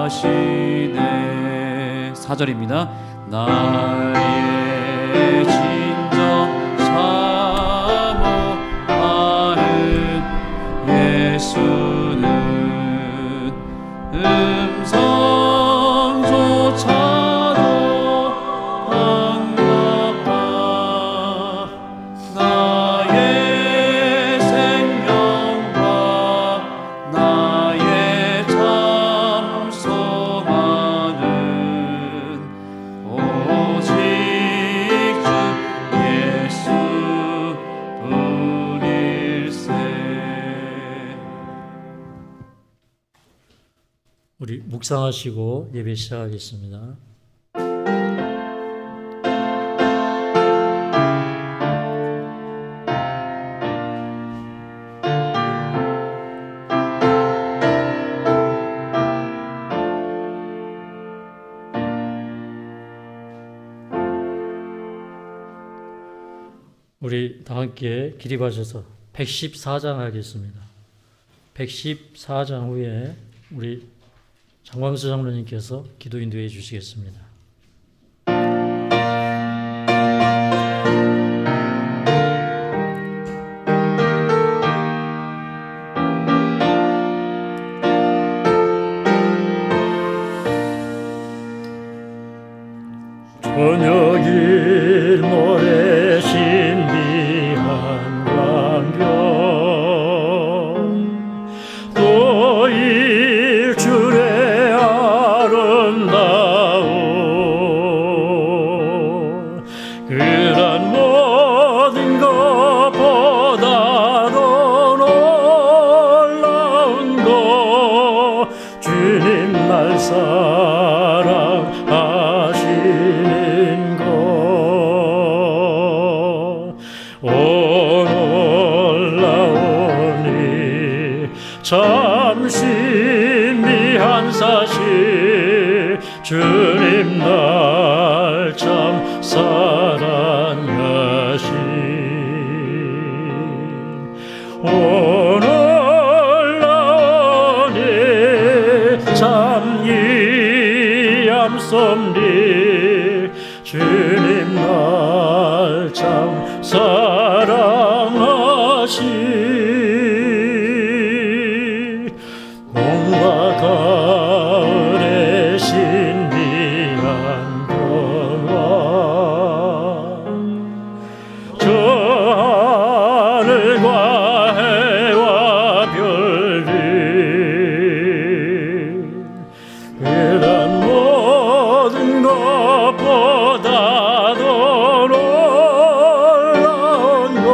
하시네. 4절입니다. 나의 진정 사모하는 예수는 음성조차도 반갑다. 나의 생명과 나의 참 소망은 오직 주 예수뿐일세. 우리 묵상하시고 예배 시작하겠습니다. 우리 다 함께 기립하셔서 114장 하겠습니다. 114장 후에 우리 장광수 장로님께서 기도 인도해 주시겠습니다. 저녁일 모래 신비한 광경 또 일출의 아름다운 그런 모든 것보다도 놀라운 것 주님 날 사랑하시는 것 오 놀라우니 참 신비한 사실 주님 날 참 사랑하신 오 놀라우니 참 이암섭리 주님 날 참 사랑하시 봄과 가을의 신비한 변화 저 하늘과 해와 별들 그런 모든 것보다도 놀라운 것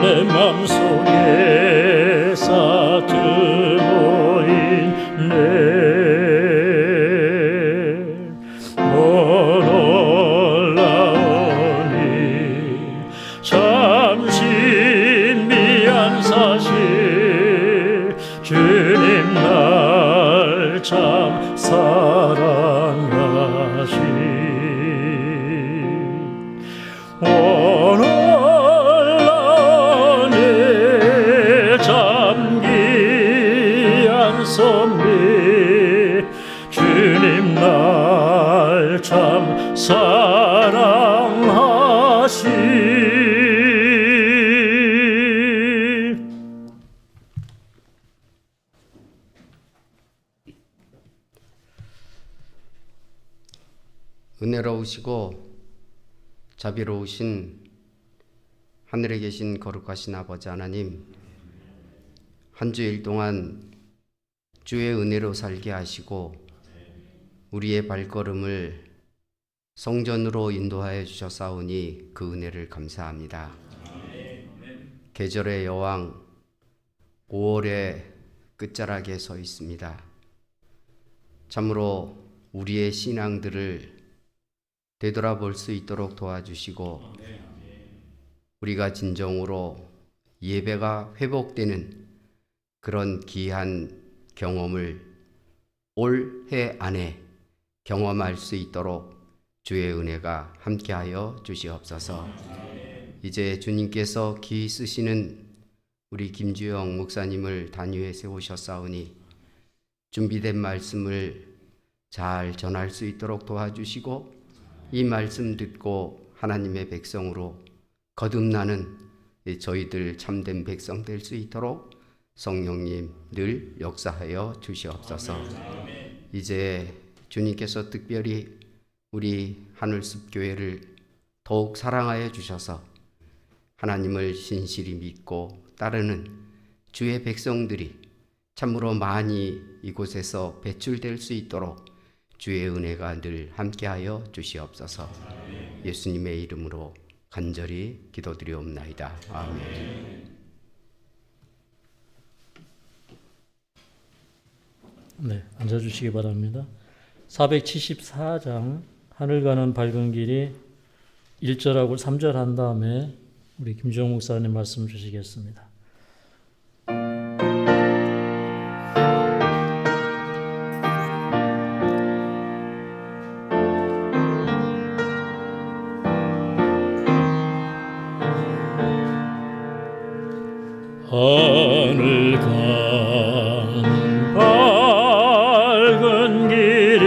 내 맘속에 사투고 있네 놀라우니 참 신비한 사실 주님 날 참 사랑하시 오 놀라우니 참 귀한 선비 주님 날 참 사랑하시 은혜로우시고 자비로우신 하늘에 계신 거룩하신 아버지 하나님, 한 주일 동안 주의 은혜로 살게 하시고 우리의 발걸음을 성전으로 인도하여 주셨사오니 그 은혜를 감사합니다. 계절의 여왕 5월의 끝자락에 서 있습니다. 참으로 우리의 신앙들을 되돌아볼 수 있도록 도와주시고 우리가 진정으로 예배가 회복되는 그런 귀한 경험을 올해 안에 경험할 수 있도록 주의 은혜가 함께하여 주시옵소서. 이제 주님께서 기 쓰시는 우리 김주영 목사님을 단위에 세우셨사오니 준비된 말씀을 잘 전할 수 있도록 도와주시고 이 말씀 듣고 하나님의 백성으로 거듭나는 저희들 참된 백성 될 수 있도록 성령님 늘 역사하여 주시옵소서. 이제 주님께서 특별히 우리 하늘숲 교회를 더욱 사랑하여 주셔서 하나님을 신실히 믿고 따르는 주의 백성들이 참으로 많이 이곳에서 배출될 수 있도록 주의 은혜가 늘 함께하여 주시옵소서. 예수님의 이름으로 간절히 기도드리옵나이다. 아멘. 네, 앉아주시기 바랍니다. 474장 하늘 가는 밝은 길이 1절하고 3절 한 다음에 우리 김주영 목사님 말씀 주시겠습니다. 하늘 가는 밝은 길이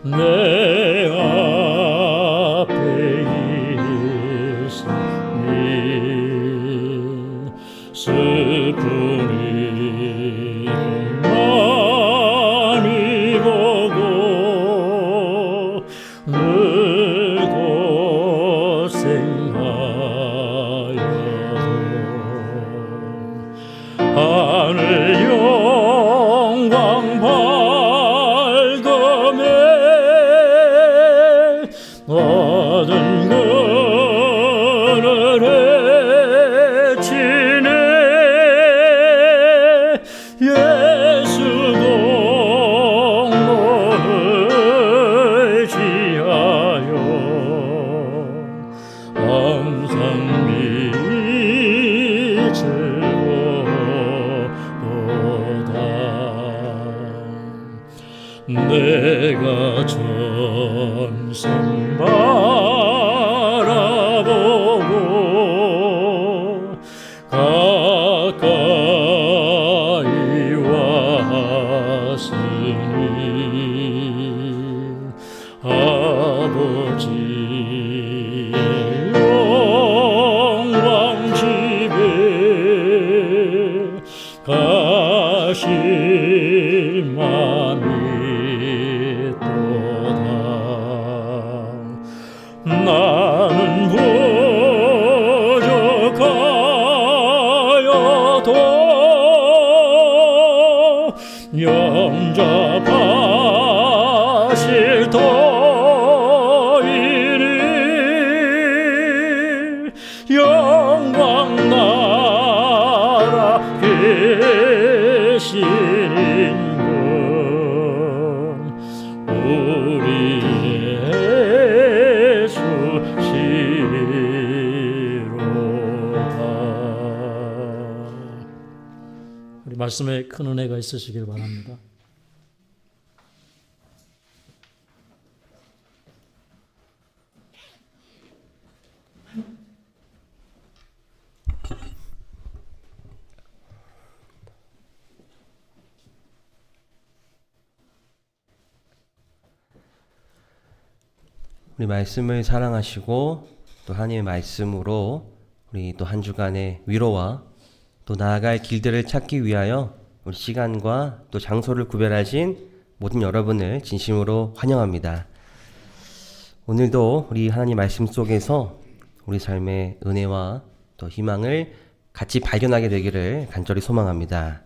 내 앞에 있으니 슬픈 일을 많이 보고 늘 고생하여도 하늘 영광 밝음에 모든 그를 해치네 예수 공로를 지하여 항상 내가 전선 바라보고 가까이 왔으니 아버지의 영광 집에 가실 맘이 나는 부족하여도 영접하실 터이니 영광 나라 계시는 우리 우리 말씀에 큰 은혜가 있으시길 바랍니다. 우리 말씀을 사랑하시고 또 하나님의 말씀으로 우리 또 한 주간의 위로와 또 나아갈 길들을 찾기 위하여 우리 시간과 또 장소를 구별하신 모든 여러분을 진심으로 환영합니다. 오늘도 우리 하나님 말씀 속에서 우리 삶의 은혜와 또 희망을 같이 발견하게 되기를 간절히 소망합니다.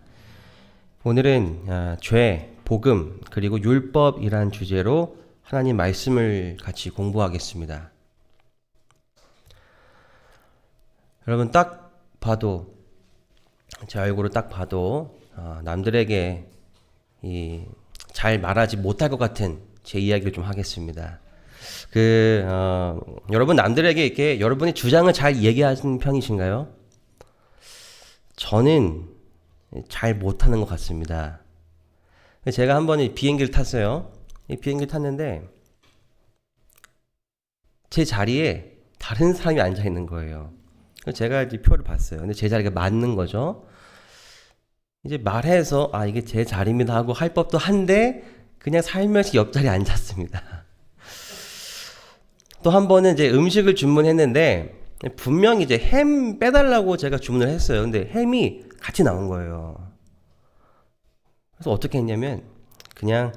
오늘은 죄, 복음, 그리고 율법이란 주제로 하나님 말씀을 같이 공부하겠습니다. 여러분 딱 봐도 제 얼굴을 딱 봐도 남들에게 잘 말하지 못할 것 같은 제 이야기를 좀 하겠습니다. 여러분 남들에게 이렇게 여러분의 주장을 잘 얘기하는 편이신가요? 저는 잘 못하는 것 같습니다. 제가 한번 비행기를 탔어요. 이 비행기를 탔는데 제 자리에 다른 사람이 앉아 있는 거예요. 제가 이제 표를 봤어요. 근데 제 자리가 맞는 거죠. 이제 말해서 이게 제 자리입니다 하고 할 법도 한데 그냥 살며시 옆자리에 앉았습니다. 또 한 번은 이제 음식을 주문했는데 분명히 이제 햄 빼달라고 제가 주문을 했어요. 근데 햄이 같이 나온 거예요. 그래서 어떻게 했냐면 그냥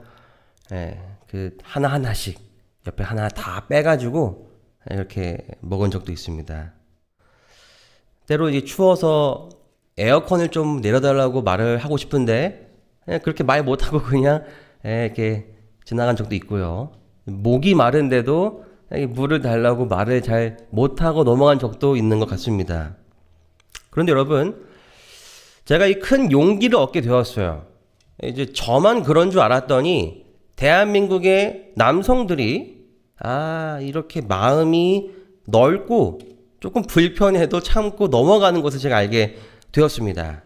그 하나하나씩 옆에 하나 다 빼가지고 이렇게 먹은 적도 있습니다. 때로 이제 추워서 에어컨을 좀 내려달라고 말을 하고 싶은데 그렇게 말 못하고 그냥 이렇게 지나간 적도 있고요. 목이 마른데도 물을 달라고 말을 잘 못하고 넘어간 적도 있는 것 같습니다. 그런데 여러분, 제가 이 큰 용기를 얻게 되었어요. 이제 저만 그런 줄 알았더니 대한민국의 남성들이 이렇게 마음이 넓고 조금 불편해도 참고 넘어가는 것을 제가 알게 되었습니다.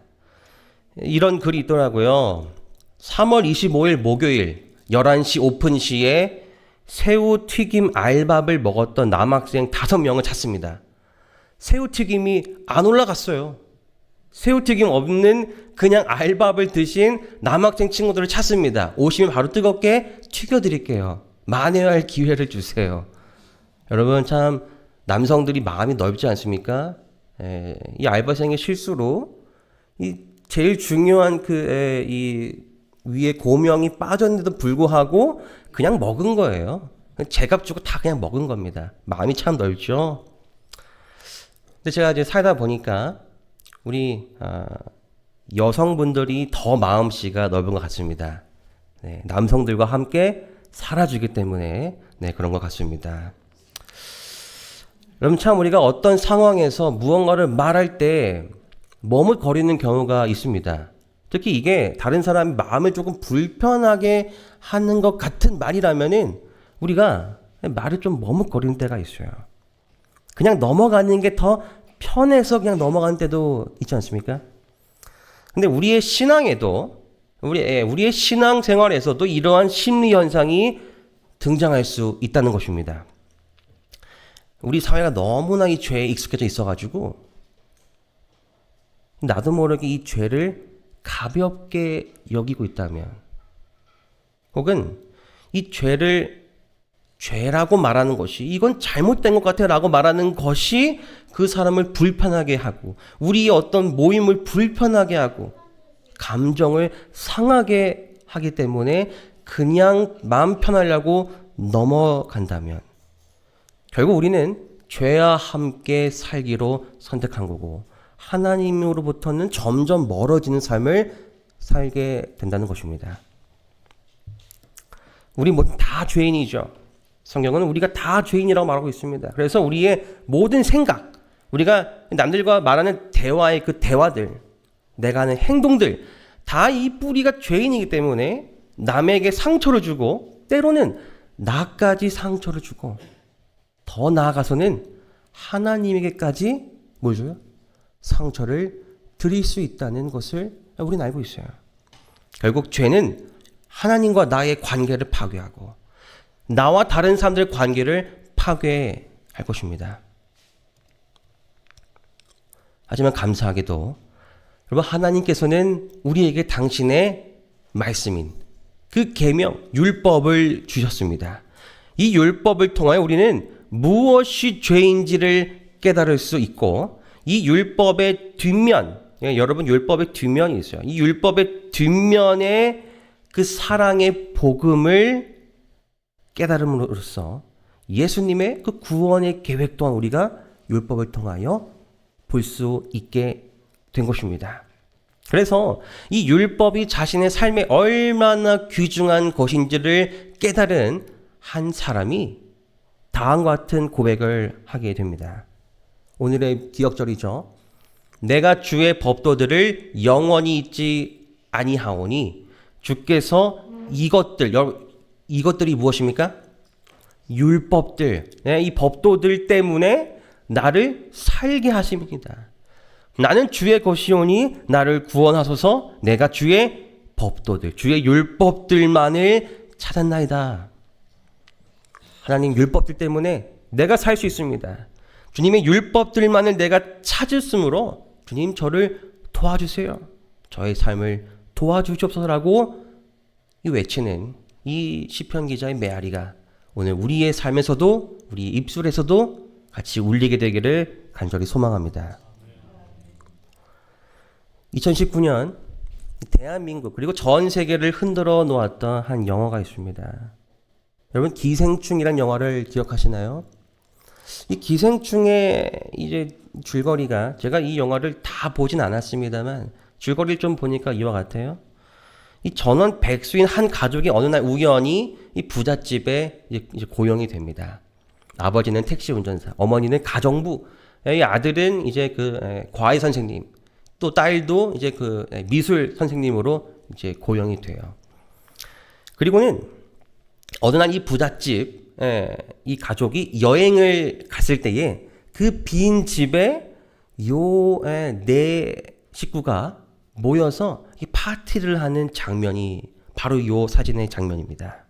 이런 글이 있더라고요. 3월 25일 목요일 11시 오픈 시에 새우튀김 알밥을 먹었던 남학생 5명을 찾습니다. 새우튀김이 안 올라갔어요. 새우튀김 없는 그냥 알밥을 드신 남학생 친구들을 찾습니다. 오시면 바로 뜨겁게 튀겨드릴게요. 만회할 기회를 주세요. 여러분, 참 남성들이 마음이 넓지 않습니까? 이 알바생의 실수로 이 제일 중요한 이 위에 고명이 빠졌는데도 불구하고 그냥 먹은 거예요. 제값 주고 다 그냥 먹은 겁니다. 마음이 참 넓죠. 근데 제가 이제 살다 보니까 우리 여성분들이 더 마음씨가 넓은 것 같습니다. 남성들과 함께 살아주기 때문에 그런 것 같습니다. 여러분, 참 우리가 어떤 상황에서 무언가를 말할 때 머뭇거리는 경우가 있습니다. 특히 이게 다른 사람이 마음을 조금 불편하게 하는 것 같은 말이라면은 우리가 말을 좀 머뭇거리는 때가 있어요. 그냥 넘어가는 게 더 편해서 그냥 넘어가는 때도 있지 않습니까? 근데 우리의 신앙에도 우리의 신앙 생활에서도 이러한 심리 현상이 등장할 수 있다는 것입니다. 우리 사회가 너무나 이 죄에 익숙해져 있어가지고 나도 모르게 이 죄를 가볍게 여기고 있다면, 혹은 이 죄를 죄라고 말하는 것이 이건 잘못된 것 같아 라고 말하는 것이 그 사람을 불편하게 하고 우리의 어떤 모임을 불편하게 하고 감정을 상하게 하기 때문에 그냥 마음 편하려고 넘어간다면 결국 우리는 죄와 함께 살기로 선택한 거고 하나님으로부터는 점점 멀어지는 삶을 살게 된다는 것입니다. 우리 모두 다 죄인이죠. 성경은 우리가 다 죄인이라고 말하고 있습니다. 그래서 우리의 모든 생각, 우리가 남들과 말하는 대화의 그 대화들, 내가 하는 행동들, 다 이 뿌리가 죄인이기 때문에 남에게 상처를 주고 때로는 나까지 상처를 주고 더 나아가서는 하나님에게까지 뭘 줘요? 상처를 드릴 수 있다는 것을 우리는 알고 있어요. 결국 죄는 하나님과 나의 관계를 파괴하고 나와 다른 사람들의 관계를 파괴할 것입니다. 하지만 감사하게도 여러분, 하나님께서는 우리에게 당신의 말씀인 그 계명, 율법을 주셨습니다. 이 율법을 통하여 우리는 무엇이 죄인지를 깨달을 수 있고 이 율법의 뒷면, 여러분 율법의 뒷면이 있어요. 이 율법의 뒷면에 그 사랑의 복음을 깨달음으로써 예수님의 그 구원의 계획 또한 우리가 율법을 통하여 볼 수 있게 된 것입니다. 그래서 이 율법이 자신의 삶에 얼마나 귀중한 것인지를 깨달은 한 사람이 다음과 같은 고백을 하게 됩니다. 오늘의 기억절이죠. 내가 주의 법도들을 영원히 잊지 아니하오니 주께서 이것들이 무엇입니까? 율법들, 이 법도들 때문에 나를 살게 하십니다. 나는 주의 것이오니 나를 구원하소서. 내가 주의 법도들, 주의 율법들만을 찾았나이다. 하나님 율법들 때문에 내가 살 수 있습니다. 주님의 율법들만을 내가 찾았으므로 주님 저를 도와주세요. 저의 삶을 도와주시옵소서라고 외치는 이 시편 기자의 메아리가 오늘 우리의 삶에서도 우리 입술에서도 같이 울리게 되기를 간절히 소망합니다. 2019년 대한민국 그리고 전 세계를 흔들어 놓았던 한 영화가 있습니다. 여러분 기생충이란 영화를 기억하시나요? 이 기생충의 이제 줄거리가 제가 이 영화를 다 보진 않았습니다만 줄거리를 좀 보니까 이와 같아요. 이 전원 백수인 한 가족이 어느 날 우연히 이 부잣집에 이제 고용이 됩니다. 아버지는 택시 운전사, 어머니는 가정부, 이 아들은 이제 그 과외 선생님, 또 딸도 이제 그 미술 선생님으로 이제 고용이 돼요. 그리고는 어느 날 이 부잣집 이 가족이 여행을 갔을 때에 그 빈 집에 요 네 식구가 모여서 이 파티를 하는 장면이 바로 요 사진의 장면입니다.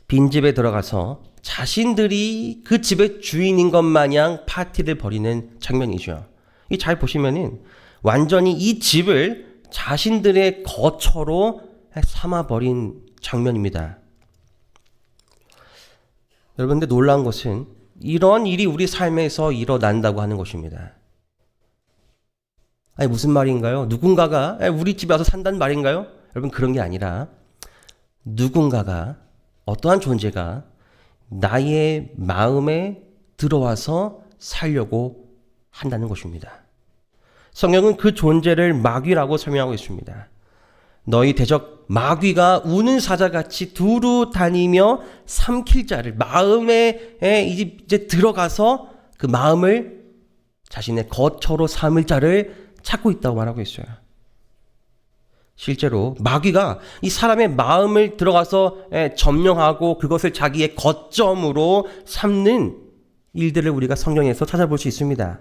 빈집에 들어가서 자신들이 그 집의 주인인 것 마냥 파티를 벌이는 장면이죠. 이 잘 보시면은 완전히 이 집을 자신들의 거처로 삼아버린 장면입니다. 여러분들 놀라운 것은 이런 일이 우리 삶에서 일어난다고 하는 것입니다. 아니 무슨 말인가요? 누군가가 우리 집에 와서 산다는 말인가요? 여러분 그런 게 아니라 누군가가 어떠한 존재가 나의 마음에 들어와서 살려고 한다는 것입니다. 성경은 그 존재를 마귀라고 설명하고 있습니다. 너희 대적 마귀가 우는 사자같이 두루 다니며 삼킬 자를 마음에 이제 들어가서 그 마음을 자신의 거처로 삼을 자를 찾고 있다고 말하고 있어요. 실제로 마귀가 이 사람의 마음을 들어가서 점령하고 그것을 자기의 거점으로 삼는 일들을 우리가 성경에서 찾아볼 수 있습니다.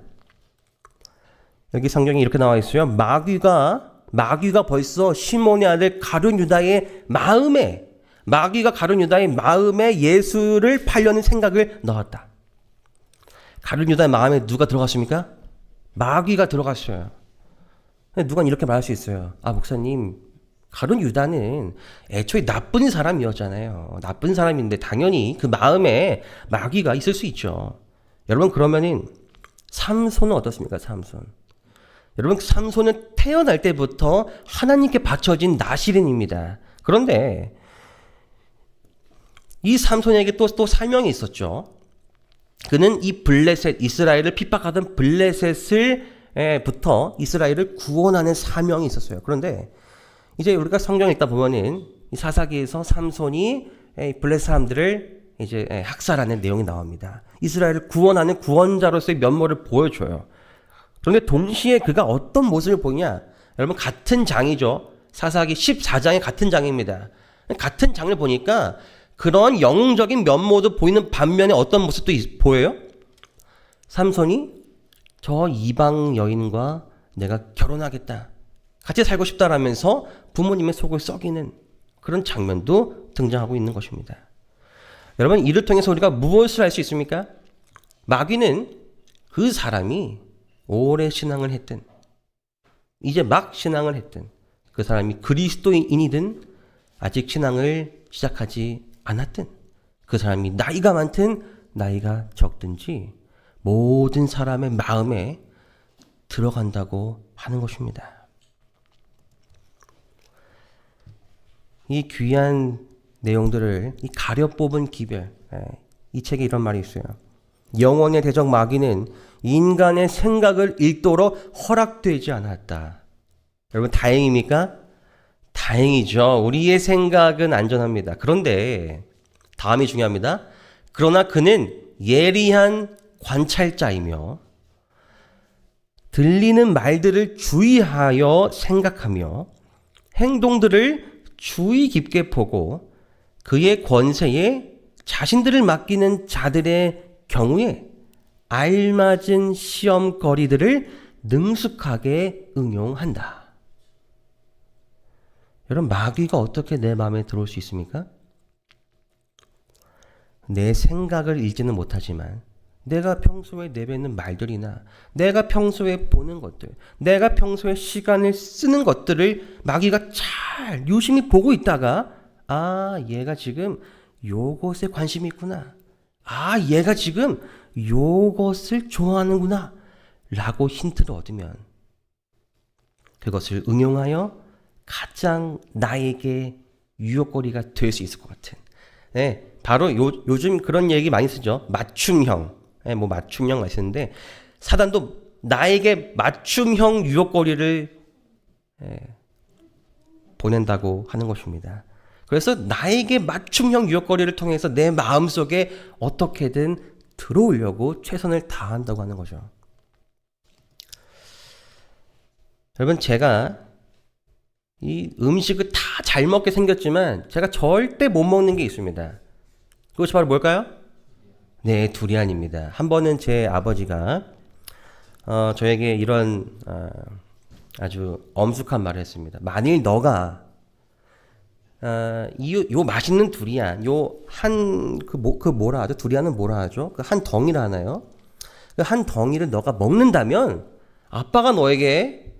여기 성경에 이렇게 나와 있어요. 마귀가 벌써 시몬의 아들 가룟 유다의 마음에 예수를 팔려는 생각을 넣었다. 가룟 유다의 마음에 누가 들어갔습니까? 마귀가 들어갔어요. 누가 이렇게 말할 수 있어요. 아 목사님, 가룟 유다는 애초에 나쁜 사람이었잖아요. 나쁜 사람인데 당연히 그 마음에 마귀가 있을 수 있죠. 여러분 그러면은 삼손은 어떻습니까? 삼손. 여러분 삼손은 태어날 때부터 하나님께 바쳐진 나실인입니다. 그런데 이 삼손에게 또 사명이 있었죠. 그는 이 블레셋, 이스라엘을 핍박하던 블레셋을부터 이스라엘을 구원하는 사명이 있었어요. 그런데 이제 우리가 성경을 읽다 보면은 이 사사기에서 삼손이 블레셋 사람들을 이제 학살하는 내용이 나옵니다. 이스라엘을 구원하는 구원자로서의 면모를 보여줘요. 그런데 동시에 그가 어떤 모습을 보이냐? 여러분 같은 장이죠. 사사기 14장의 같은 장입니다. 같은 장을 보니까 그런 영웅적인 면모도 보이는 반면에 어떤 모습도 보여요? 삼손이 저 이방 여인과 내가 결혼하겠다, 같이 살고 싶다라면서 부모님의 속을 썩이는 그런 장면도 등장하고 있는 것입니다. 여러분 이를 통해서 우리가 무엇을 알 수 있습니까? 마귀는 그 사람이 오래 신앙을 했든 이제 막 신앙을 했든 그 사람이 그리스도인이든 아직 신앙을 시작하지 않았든 그 사람이 나이가 많든 나이가 적든지 모든 사람의 마음에 들어간다고 하는 것입니다. 이 귀한 내용들을 이 가려 뽑은 기별, 이 책에 이런 말이 있어요. 영혼의 대적 마귀는 인간의 생각을 읽도록 허락되지 않았다. 여러분 다행입니까? 다행이죠. 우리의 생각은 안전합니다. 그런데 다음이 중요합니다. 그러나 그는 예리한 관찰자이며 들리는 말들을 주의하여 생각하며 행동들을 주의 깊게 보고 그의 권세에 자신들을 맡기는 자들의 경우에 알맞은 시험거리들을 능숙하게 응용한다. 여러분 마귀가 어떻게 내 마음에 들어올 수 있습니까? 내 생각을 읽지는 못하지만 내가 평소에 내뱉는 말들이나 내가 평소에 보는 것들, 내가 평소에 시간을 쓰는 것들을 마귀가 잘 유심히 보고 있다가 얘가 지금 요것에 관심이 있구나. 얘가 지금 요것을 좋아하는구나. 라고 힌트를 얻으면 그것을 응용하여 가장 나에게 유혹거리가 될 수 있을 것 같은. 바로 요즘 그런 얘기 많이 쓰죠. 맞춤형. 맞춤형 쓰는데 사단도 나에게 맞춤형 유혹거리를 보낸다고 하는 것입니다. 그래서 나에게 맞춤형 유혹거리를 통해서 내 마음속에 어떻게든 들어오려고 최선을 다한다고 하는 거죠. 여러분, 제가 이 음식을 다 잘 먹게 생겼지만 제가 절대 못 먹는 게 있습니다. 그것이 바로 뭘까요? 네, 두리안입니다. 한 번은 제 아버지가 저에게 이런 아주 엄숙한 말을 했습니다. 만일 너가 요 맛있는 두리안, 뭐라 하죠? 두리안은 뭐라 하죠? 그 한 덩이라 하나요? 그 한 덩이를 너가 먹는다면 아빠가 너에게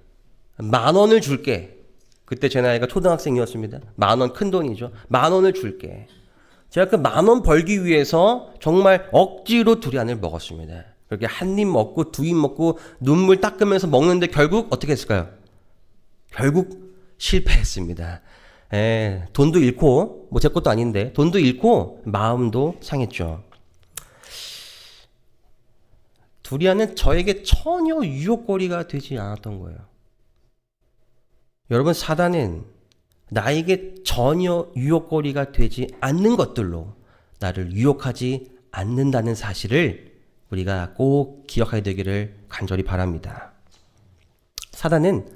10,000원을 줄게. 그때 제 나이가 초등학생이었습니다. 10,000원 큰 돈이죠. 10,000원을 줄게. 제가 그 10,000원 벌기 위해서 정말 억지로 두리안을 먹었습니다. 그렇게 한 입 먹고 두 입 먹고 눈물 닦으면서 먹는데 결국 어떻게 했을까요? 결국 실패했습니다. 돈도 잃고, 제 것도 아닌데 돈도 잃고 마음도 상했죠. 두리안은 저에게 전혀 유혹거리가 되지 않았던 거예요. 여러분, 사단은 나에게 전혀 유혹거리가 되지 않는 것들로 나를 유혹하지 않는다는 사실을 우리가 꼭 기억하게 되기를 간절히 바랍니다. 사단은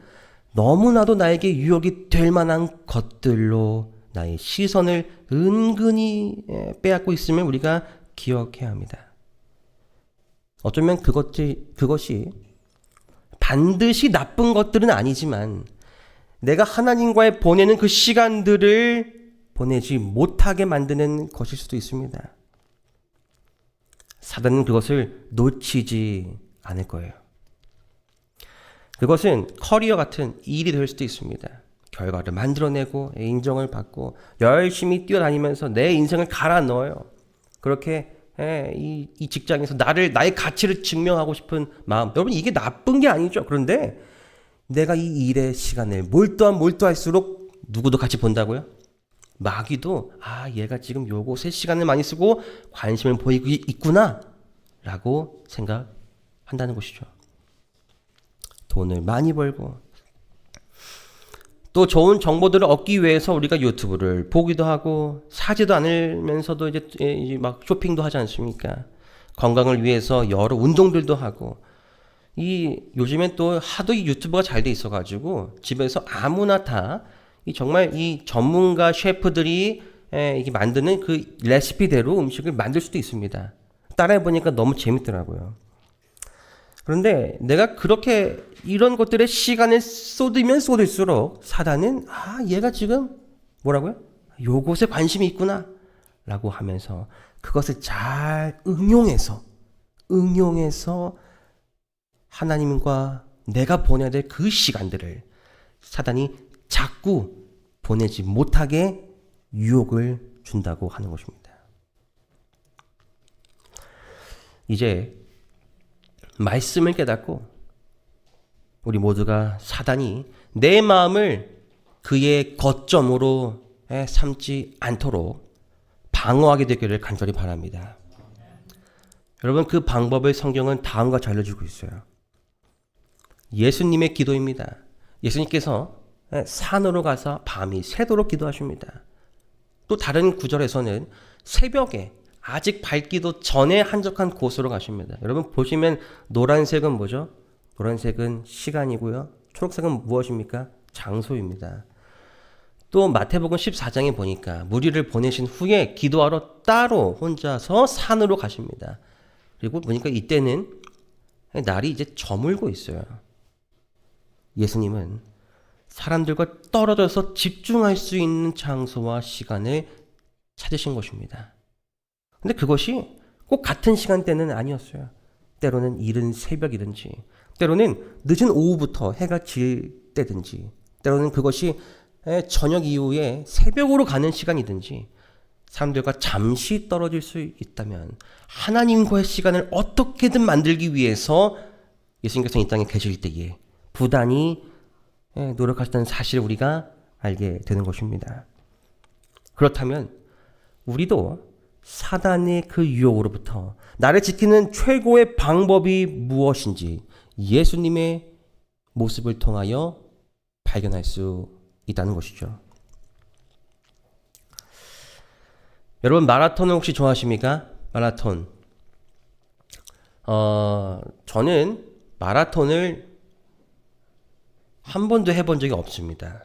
너무나도 나에게 유혹이 될 만한 것들로 나의 시선을 은근히 빼앗고 있음을 우리가 기억해야 합니다. 어쩌면 그것이 반드시 나쁜 것들은 아니지만 내가 하나님과의 보내는 그 시간들을 보내지 못하게 만드는 것일 수도 있습니다. 사단은 그것을 놓치지 않을 거예요. 그것은 커리어 같은 일이 될 수도 있습니다. 결과를 만들어내고 인정을 받고 열심히 뛰어다니면서 내 인생을 갈아 넣어요. 그렇게 이 직장에서 나의 가치를 증명하고 싶은 마음. 여러분, 이게 나쁜 게 아니죠. 그런데 내가 이 일에 시간을 몰두할수록 누구도 같이 본다고요? 마귀도 얘가 지금 요것에 시간을 많이 쓰고 관심을 보이고 있구나 라고 생각한다는 것이죠. 돈을 많이 벌고 또 좋은 정보들을 얻기 위해서 우리가 유튜브를 보기도 하고 사지도 않으면서도 이제 막 쇼핑도 하지 않습니까? 건강을 위해서 여러 운동들도 하고 요즘엔 또 하도 이 유튜브가 잘 돼 있어가지고 집에서 아무나 다 정말 이 전문가 셰프들이 이게 만드는 그 레시피대로 음식을 만들 수도 있습니다. 따라해보니까 너무 재밌더라고요. 그런데 내가 그렇게 이런 것들에 시간을 쏟으면 쏟을수록 사단은 얘가 지금 뭐라고요? 요것에 관심이 있구나 라고 하면서 그것을 잘 응용해서 하나님과 내가 보내야 될 그 시간들을 사단이 자꾸 보내지 못하게 유혹을 준다고 하는 것입니다. 이제 말씀을 깨닫고 우리 모두가 사단이 내 마음을 그의 거점으로 삼지 않도록 방어하게 되기를 간절히 바랍니다. 여러분, 그 방법을 성경은 다음과 같이 알려주고 있어요. 예수님의 기도입니다. 예수님께서 산으로 가서 밤이 새도록 기도하십니다. 또 다른 구절에서는 새벽에 아직 밝기도 전에 한적한 곳으로 가십니다. 여러분 보시면 노란색은 뭐죠? 노란색은 시간이고요. 초록색은 무엇입니까? 장소입니다. 또 마태복음 14장에 보니까 무리를 보내신 후에 기도하러 따로 혼자서 산으로 가십니다. 그리고 보니까 이때는 날이 이제 저물고 있어요. 예수님은 사람들과 떨어져서 집중할 수 있는 장소와 시간을 찾으신 것입니다. 근데 그것이 꼭 같은 시간대는 아니었어요. 때로는 이른 새벽이든지, 때로는 늦은 오후부터 해가 질 때든지, 때로는 그것이 저녁 이후에 새벽으로 가는 시간이든지, 사람들과 잠시 떨어질 수 있다면 하나님과의 시간을 어떻게든 만들기 위해서 예수님께서 이 땅에 계실 때에 부단히 노력하셨다는 사실을 우리가 알게 되는 것입니다. 그렇다면 우리도 사단의 그 유혹으로부터 나를 지키는 최고의 방법이 무엇인지 예수님의 모습을 통하여 발견할 수 있다는 것이죠. 여러분, 마라톤을 혹시 좋아하십니까? 마라톤. 저는 마라톤을 한 번도 해본 적이 없습니다.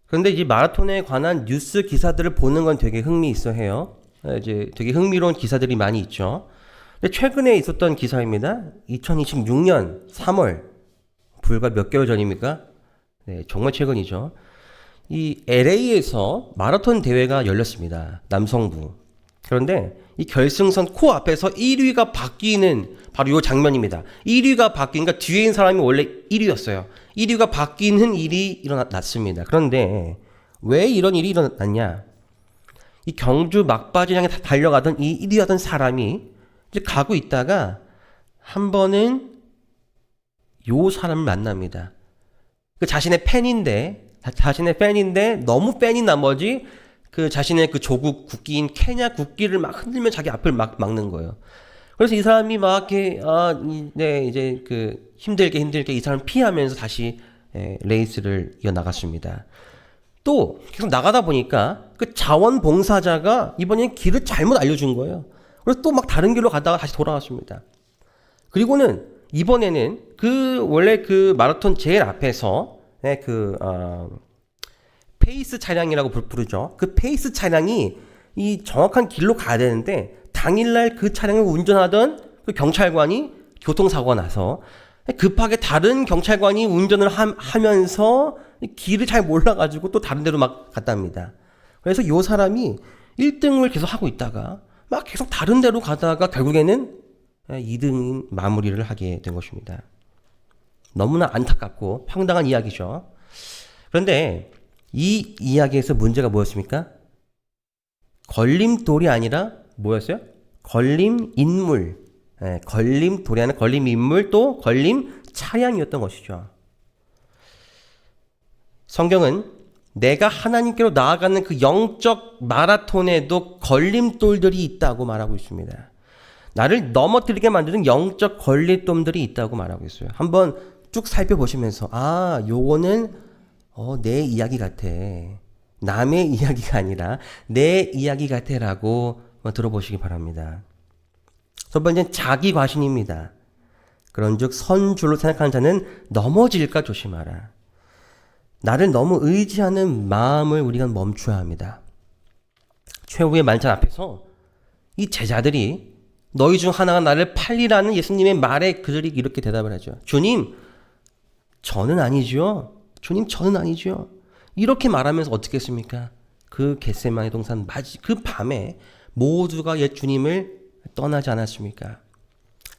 그런데 이 마라톤에 관한 뉴스 기사들을 보는 건 되게 흥미있어 해요. 이제 되게 흥미로운 기사들이 많이 있죠. 근데 최근에 있었던 기사입니다. 2026년 3월, 불과 몇 개월 전입니까? 네, 정말 최근이죠. 이 LA에서 마라톤 대회가 열렸습니다. 남성부. 그런데 이 결승선 코앞에서 1위가 바뀌는 바로 이 장면입니다. 1위가 바뀌니까 뒤에 있는 사람이 원래 1위였어요. 1위가 바뀌는 일이 일어났습니다. 그런데 왜 이런 일이 일어났냐? 이 경주 막바지 향해 달려가던 이 1위였던 사람이 이제 가고 있다가 한 번은 요 사람을 만납니다. 그 자신의 팬인데 너무 팬인 나머지 그 자신의 그 조국 국기인 케냐 국기를 막 흔들며 자기 앞을 막 막는 거예요. 그래서 이 사람이 막 이렇게 이제 그 힘들게 이 사람 피하면서 다시 레이스를 이어나갔습니다. 또 계속 나가다 보니까 그 자원봉사자가 이번엔 길을 잘못 알려준 거예요. 그래서 또 막 다른 길로 가다가 다시 돌아왔습니다. 그리고는 이번에는 그 원래 그 마라톤 제일 앞에서 페이스 차량이라고 부르죠. 그 페이스 차량이 이 정확한 길로 가야 되는데 당일날 그 차량을 운전하던 그 경찰관이 교통사고가 나서 급하게 다른 경찰관이 운전을 하면서 길을 잘 몰라가지고 또 다른 데로 막 갔답니다. 그래서 이 사람이 1등을 계속 하고 있다가 막 계속 다른 데로 가다가 결국에는 2등 마무리를 하게 된 것입니다. 너무나 안타깝고 황당한 이야기죠. 그런데 이 이야기에서 문제가 뭐였습니까? 걸림돌이 아니라 뭐였어요? 걸림인물. 걸림돌이 아니라 걸림인물, 또 걸림 차량이었던 것이죠. 성경은 내가 하나님께로 나아가는 그 영적 마라톤에도 걸림돌들이 있다고 말하고 있습니다. 나를 넘어뜨리게 만드는 영적 걸림돌들이 있다고 말하고 있어요. 한번 쭉 살펴보시면서 요거는 내 이야기 같아. 남의 이야기가 아니라 내 이야기 같아 라고 들어보시기 바랍니다. 첫 번째는 자기 과신입니다. 그런즉 선줄로 생각하는 자는 넘어질까 조심하라. 나를 너무 의지하는 마음을 우리가 멈춰야 합니다. 최후의 만찬 앞에서 이 제자들이 너희 중 하나가 나를 팔리라는 예수님의 말에 그들이 이렇게 대답을 하죠. 주님, 저는 아니죠. 주님, 저는 아니죠. 이렇게 말하면서 어떻게 했습니까? 그 겟세마네 동산 그 밤에 모두가 옛 주님을 떠나지 않았습니까?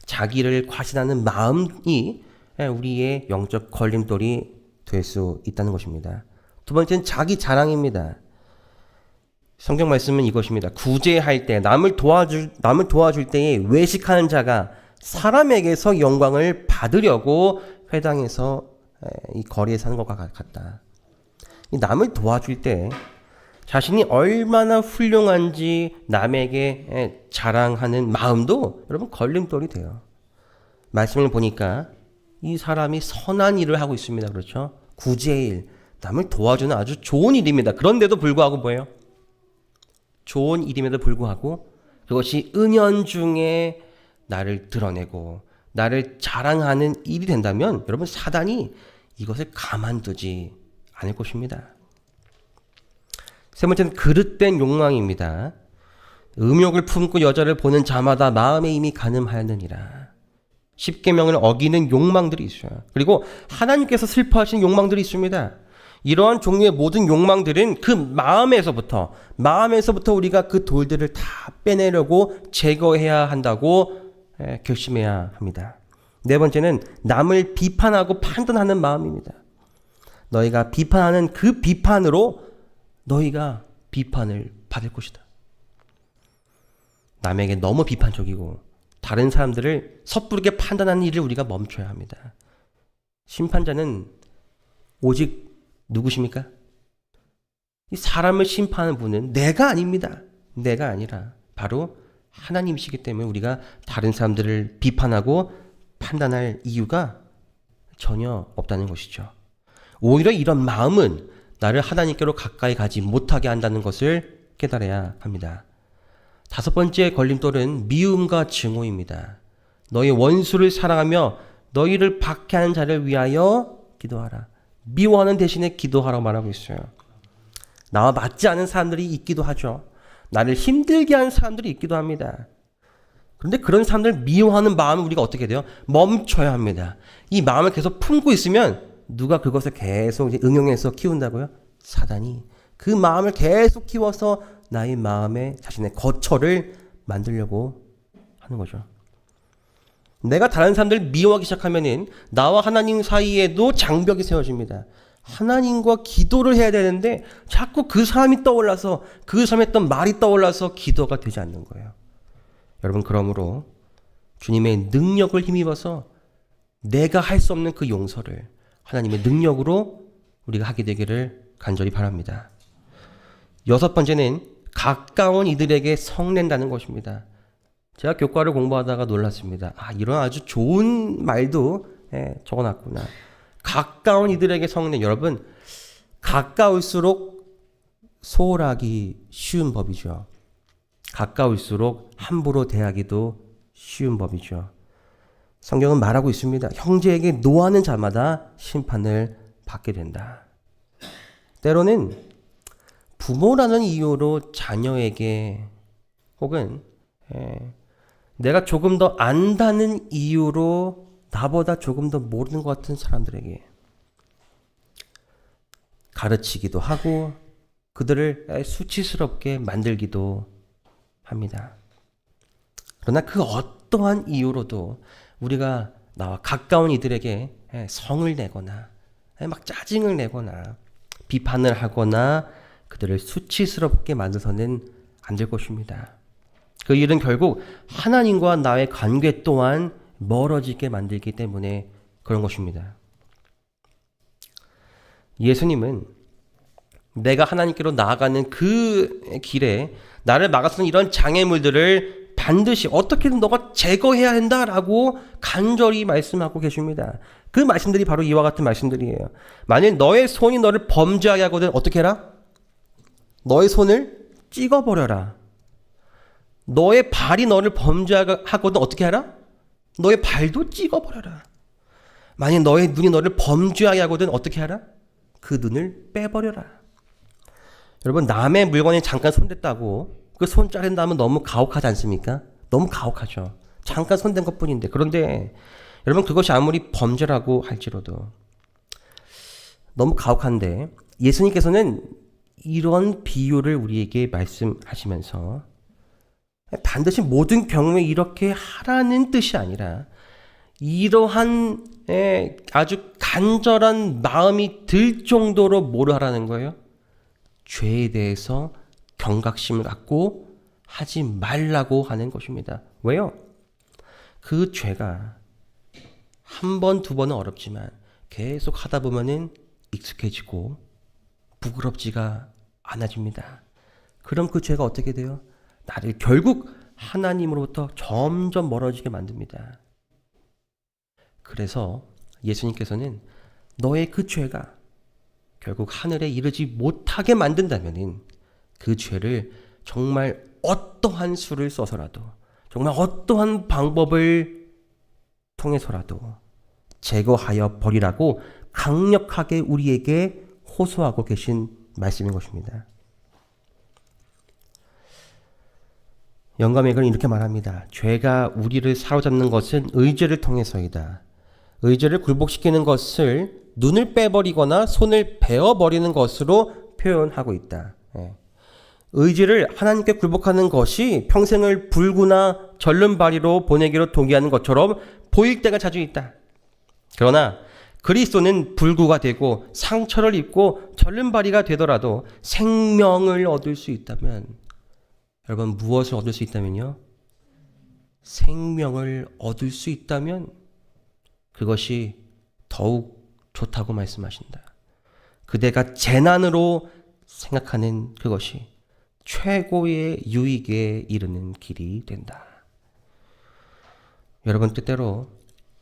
자기를 과신하는 마음이 우리의 영적 걸림돌이 될 수 있다는 것입니다. 두 번째는 자기 자랑입니다. 성경 말씀은 이것입니다. 구제할 때, 남을 도와줄 때에 외식하는 자가 사람에게서 영광을 받으려고 회당에서 이 거리에 사는 것과 같다. 남을 도와줄 때 자신이 얼마나 훌륭한지 남에게 자랑하는 마음도 여러분 걸림돌이 돼요. 말씀을 보니까 이 사람이 선한 일을 하고 있습니다. 그렇죠? 구제일, 남을 도와주는 아주 좋은 일입니다. 그런데도 불구하고 뭐예요? 좋은 일임에도 불구하고 그것이 은연중에 나를 드러내고 나를 자랑하는 일이 된다면 여러분 사단이 이것을 가만두지 않을 것입니다. 세 번째는 그릇된 욕망입니다. 음욕을 품고 여자를 보는 자마다 마음에 이미 간음하였느니라. 십계명을 어기는 욕망들이 있어요. 그리고 하나님께서 슬퍼하시는 욕망들이 있습니다. 이러한 종류의 모든 욕망들은 그 마음에서부터 우리가 그 돌들을 다 빼내려고 제거해야 한다고 결심해야 합니다. 네 번째는 남을 비판하고 판단하는 마음입니다. 너희가 비판하는 그 비판으로 너희가 비판을 받을 것이다. 남에게 너무 비판적이고 다른 사람들을 섣부르게 판단하는 일을 우리가 멈춰야 합니다. 심판자는 오직 누구십니까? 이 사람을 심판하는 분은 내가 아닙니다. 내가 아니라 바로 하나님이시기 때문에 우리가 다른 사람들을 비판하고 판단할 이유가 전혀 없다는 것이죠. 오히려 이런 마음은 나를 하나님께로 가까이 가지 못하게 한다는 것을 깨달아야 합니다. 다섯 번째 걸림돌은 미움과 증오입니다. 너희 원수를 사랑하며 너희를 박해하는 자를 위하여 기도하라. 미워하는 대신에 기도하라고 말하고 있어요. 나와 맞지 않은 사람들이 있기도 하죠. 나를 힘들게 하는 사람들이 있기도 합니다. 그런데 그런 사람들을 미워하는 마음을 우리가 어떻게 돼요? 멈춰야 합니다. 이 마음을 계속 품고 있으면 누가 그것을 계속 응용해서 키운다고요? 사단이 그 마음을 계속 키워서 나의 마음에 자신의 거처를 만들려고 하는 거죠. 내가 다른 사람들을 미워하기 시작하면은 나와 하나님 사이에도 장벽이 세워집니다. 하나님과 기도를 해야 되는데 자꾸 그 사람이 떠올라서 그 사람이 했던 말이 떠올라서 기도가 되지 않는 거예요. 여러분, 그러므로 주님의 능력을 힘입어서 내가 할 수 없는 그 용서를 하나님의 능력으로 우리가 하게 되기를 간절히 바랍니다. 여섯 번째는 가까운 이들에게 성낸다는 것입니다. 제가 교과를 공부하다가 놀랐습니다. 이런 아주 좋은 말도 적어놨구나. 가까운 이들에게 성내. 여러분, 가까울수록 소홀하기 쉬운 법이죠. 가까울수록 함부로 대하기도 쉬운 법이죠. 성경은 말하고 있습니다. 형제에게 노하는 자마다 심판을 받게 된다. 때로는 부모라는 이유로 자녀에게 혹은 내가 조금 더 안다는 이유로 나보다 조금 더 모르는 것 같은 사람들에게 가르치기도 하고 그들을 수치스럽게 만들기도 합니다. 그러나 그 어떠한 이유로도 우리가 나와 가까운 이들에게 성을 내거나 막 짜증을 내거나 비판을 하거나 그들을 수치스럽게 만들어서는 안 될 것입니다. 그 일은 결국 하나님과 나의 관계 또한 멀어지게 만들기 때문에 그런 것입니다. 예수님은 내가 하나님께로 나아가는 그 길에 나를 막아서는 이런 장애물들을 반드시 어떻게든 너가 제거해야 한다라고 간절히 말씀하고 계십니다. 그 말씀들이 바로 이와 같은 말씀들이에요. 만약 너의 손이 너를 범죄하게 하거든 어떻게 해라? 너의 손을 찍어버려라. 너의 발이 너를 범죄하게 하거든 어떻게 하라? 너의 발도 찍어버려라. 만약 너의 눈이 너를 범죄하게 하거든 어떻게 하라? 그 눈을 빼버려라. 여러분, 남의 물건에 잠깐 손댔다고 그 손 자른다면 너무 가혹하지 않습니까? 너무 가혹하죠. 잠깐 손댄 것뿐인데. 그런데 여러분, 그것이 아무리 범죄라고 할지라도 너무 가혹한데 예수님께서는 이런 비유를 우리에게 말씀하시면서 반드시 모든 경우에 이렇게 하라는 뜻이 아니라 이러한 아주 간절한 마음이 들 정도로 뭐를 하라는 거예요? 죄에 대해서 경각심을 갖고 하지 말라고 하는 것입니다. 왜요? 그 죄가 한 번, 두 번은 어렵지만 계속 하다 보면은 익숙해지고 부끄럽지가 않아집니다. 그럼 그 죄가 어떻게 돼요? 나를 결국 하나님으로부터 점점 멀어지게 만듭니다. 그래서 예수님께서는 너의 그 죄가 결국 하늘에 이르지 못하게 만든다면은 그 죄를 정말 어떠한 수를 써서라도 정말 어떠한 방법을 통해서라도 제거하여 버리라고 강력하게 우리에게 호소하고 계신 말씀인 것입니다. 영감의 글은 이렇게 말합니다. 죄가 우리를 사로잡는 것은 의죄를 통해서이다. 의지를 굴복시키는 것을 눈을 빼버리거나 손을 베어버리는 것으로 표현하고 있다. 의지를 하나님께 굴복하는 것이 평생을 불구나 절름발이로 보내기로 동의하는 것처럼 보일 때가 자주 있다. 그러나 그리스도는 불구가 되고 상처를 입고 절름발이가 되더라도 생명을 얻을 수 있다면, 여러분 무엇을 얻을 수 있다면요? 생명을 얻을 수 있다면 그것이 더욱 좋다고 말씀하신다. 그대가 재난으로 생각하는 그것이 최고의 유익에 이르는 길이 된다. 여러분 때때로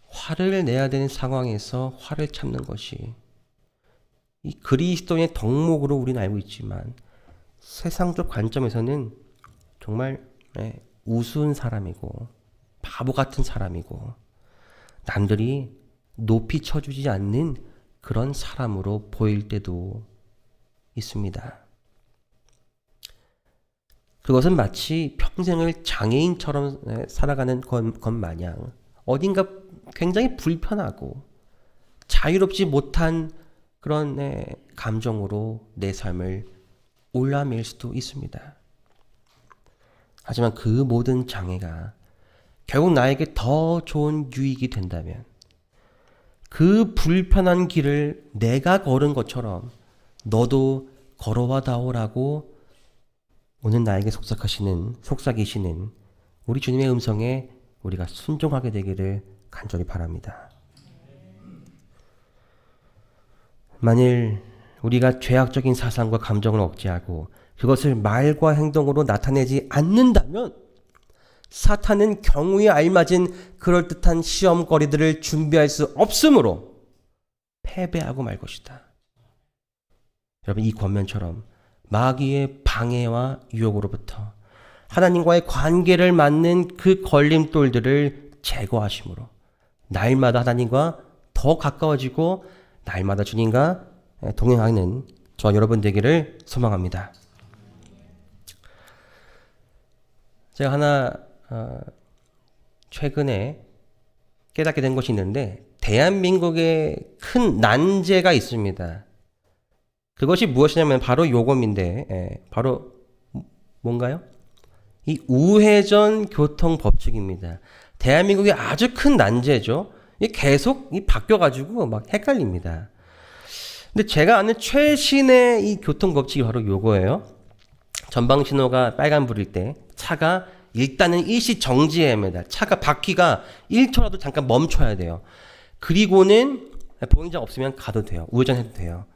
화를 내야 되는 상황에서 화를 참는 것이 이 그리스도의 덕목으로 우리는 알고 있지만 세상적 관점에서는 정말 우스운 사람이고 바보 같은 사람이고 남들이 높이 쳐주지 않는 그런 사람으로 보일 때도 있습니다. 그것은 마치 평생을 장애인처럼 살아가는 것 마냥 어딘가 굉장히 불편하고 자유롭지 못한 그런 감정으로 내 삶을 올라맬 수도 있습니다. 하지만 그 모든 장애가 결국 나에게 더 좋은 유익이 된다면 그 불편한 길을 내가 걸은 것처럼 너도 걸어와 다오라고 오늘 나에게 속삭이시는 우리 주님의 음성에 우리가 순종하게 되기를 간절히 바랍니다. 만일 우리가 죄악적인 사상과 감정을 억제하고 그것을 말과 행동으로 나타내지 않는다면 사탄은 경우에 알맞은 그럴듯한 시험거리들을 준비할 수 없으므로 패배하고 말 것이다. 여러분 이 권면처럼 마귀의 방해와 유혹으로부터 하나님과의 관계를 맡는 그 걸림돌들을 제거하심으로 날마다 하나님과 더 가까워지고 날마다 주님과 동행하는 저와 여러분 되기를 소망합니다. 제가 하나 최근에 깨닫게 된 것이 있는데 대한민국에 큰 난제가 있습니다. 그것이 무엇이냐면 바로 요금인데 바로 뭔가요? 이 우회전 교통법칙입니다. 대한민국의 아주 큰 난제죠. 이게 계속 바뀌어가지고 막 헷갈립니다. 근데 제가 아는 최신의 이 교통법칙이 바로 요거예요. 전방신호가 빨간불일 때 차가 일단은 일시 정지해야 합니다. 차가 바퀴가 1초라도 잠깐 멈춰야 돼요. 그리고는 보행자가 없으면 가도 돼요. 우회전해도 돼요.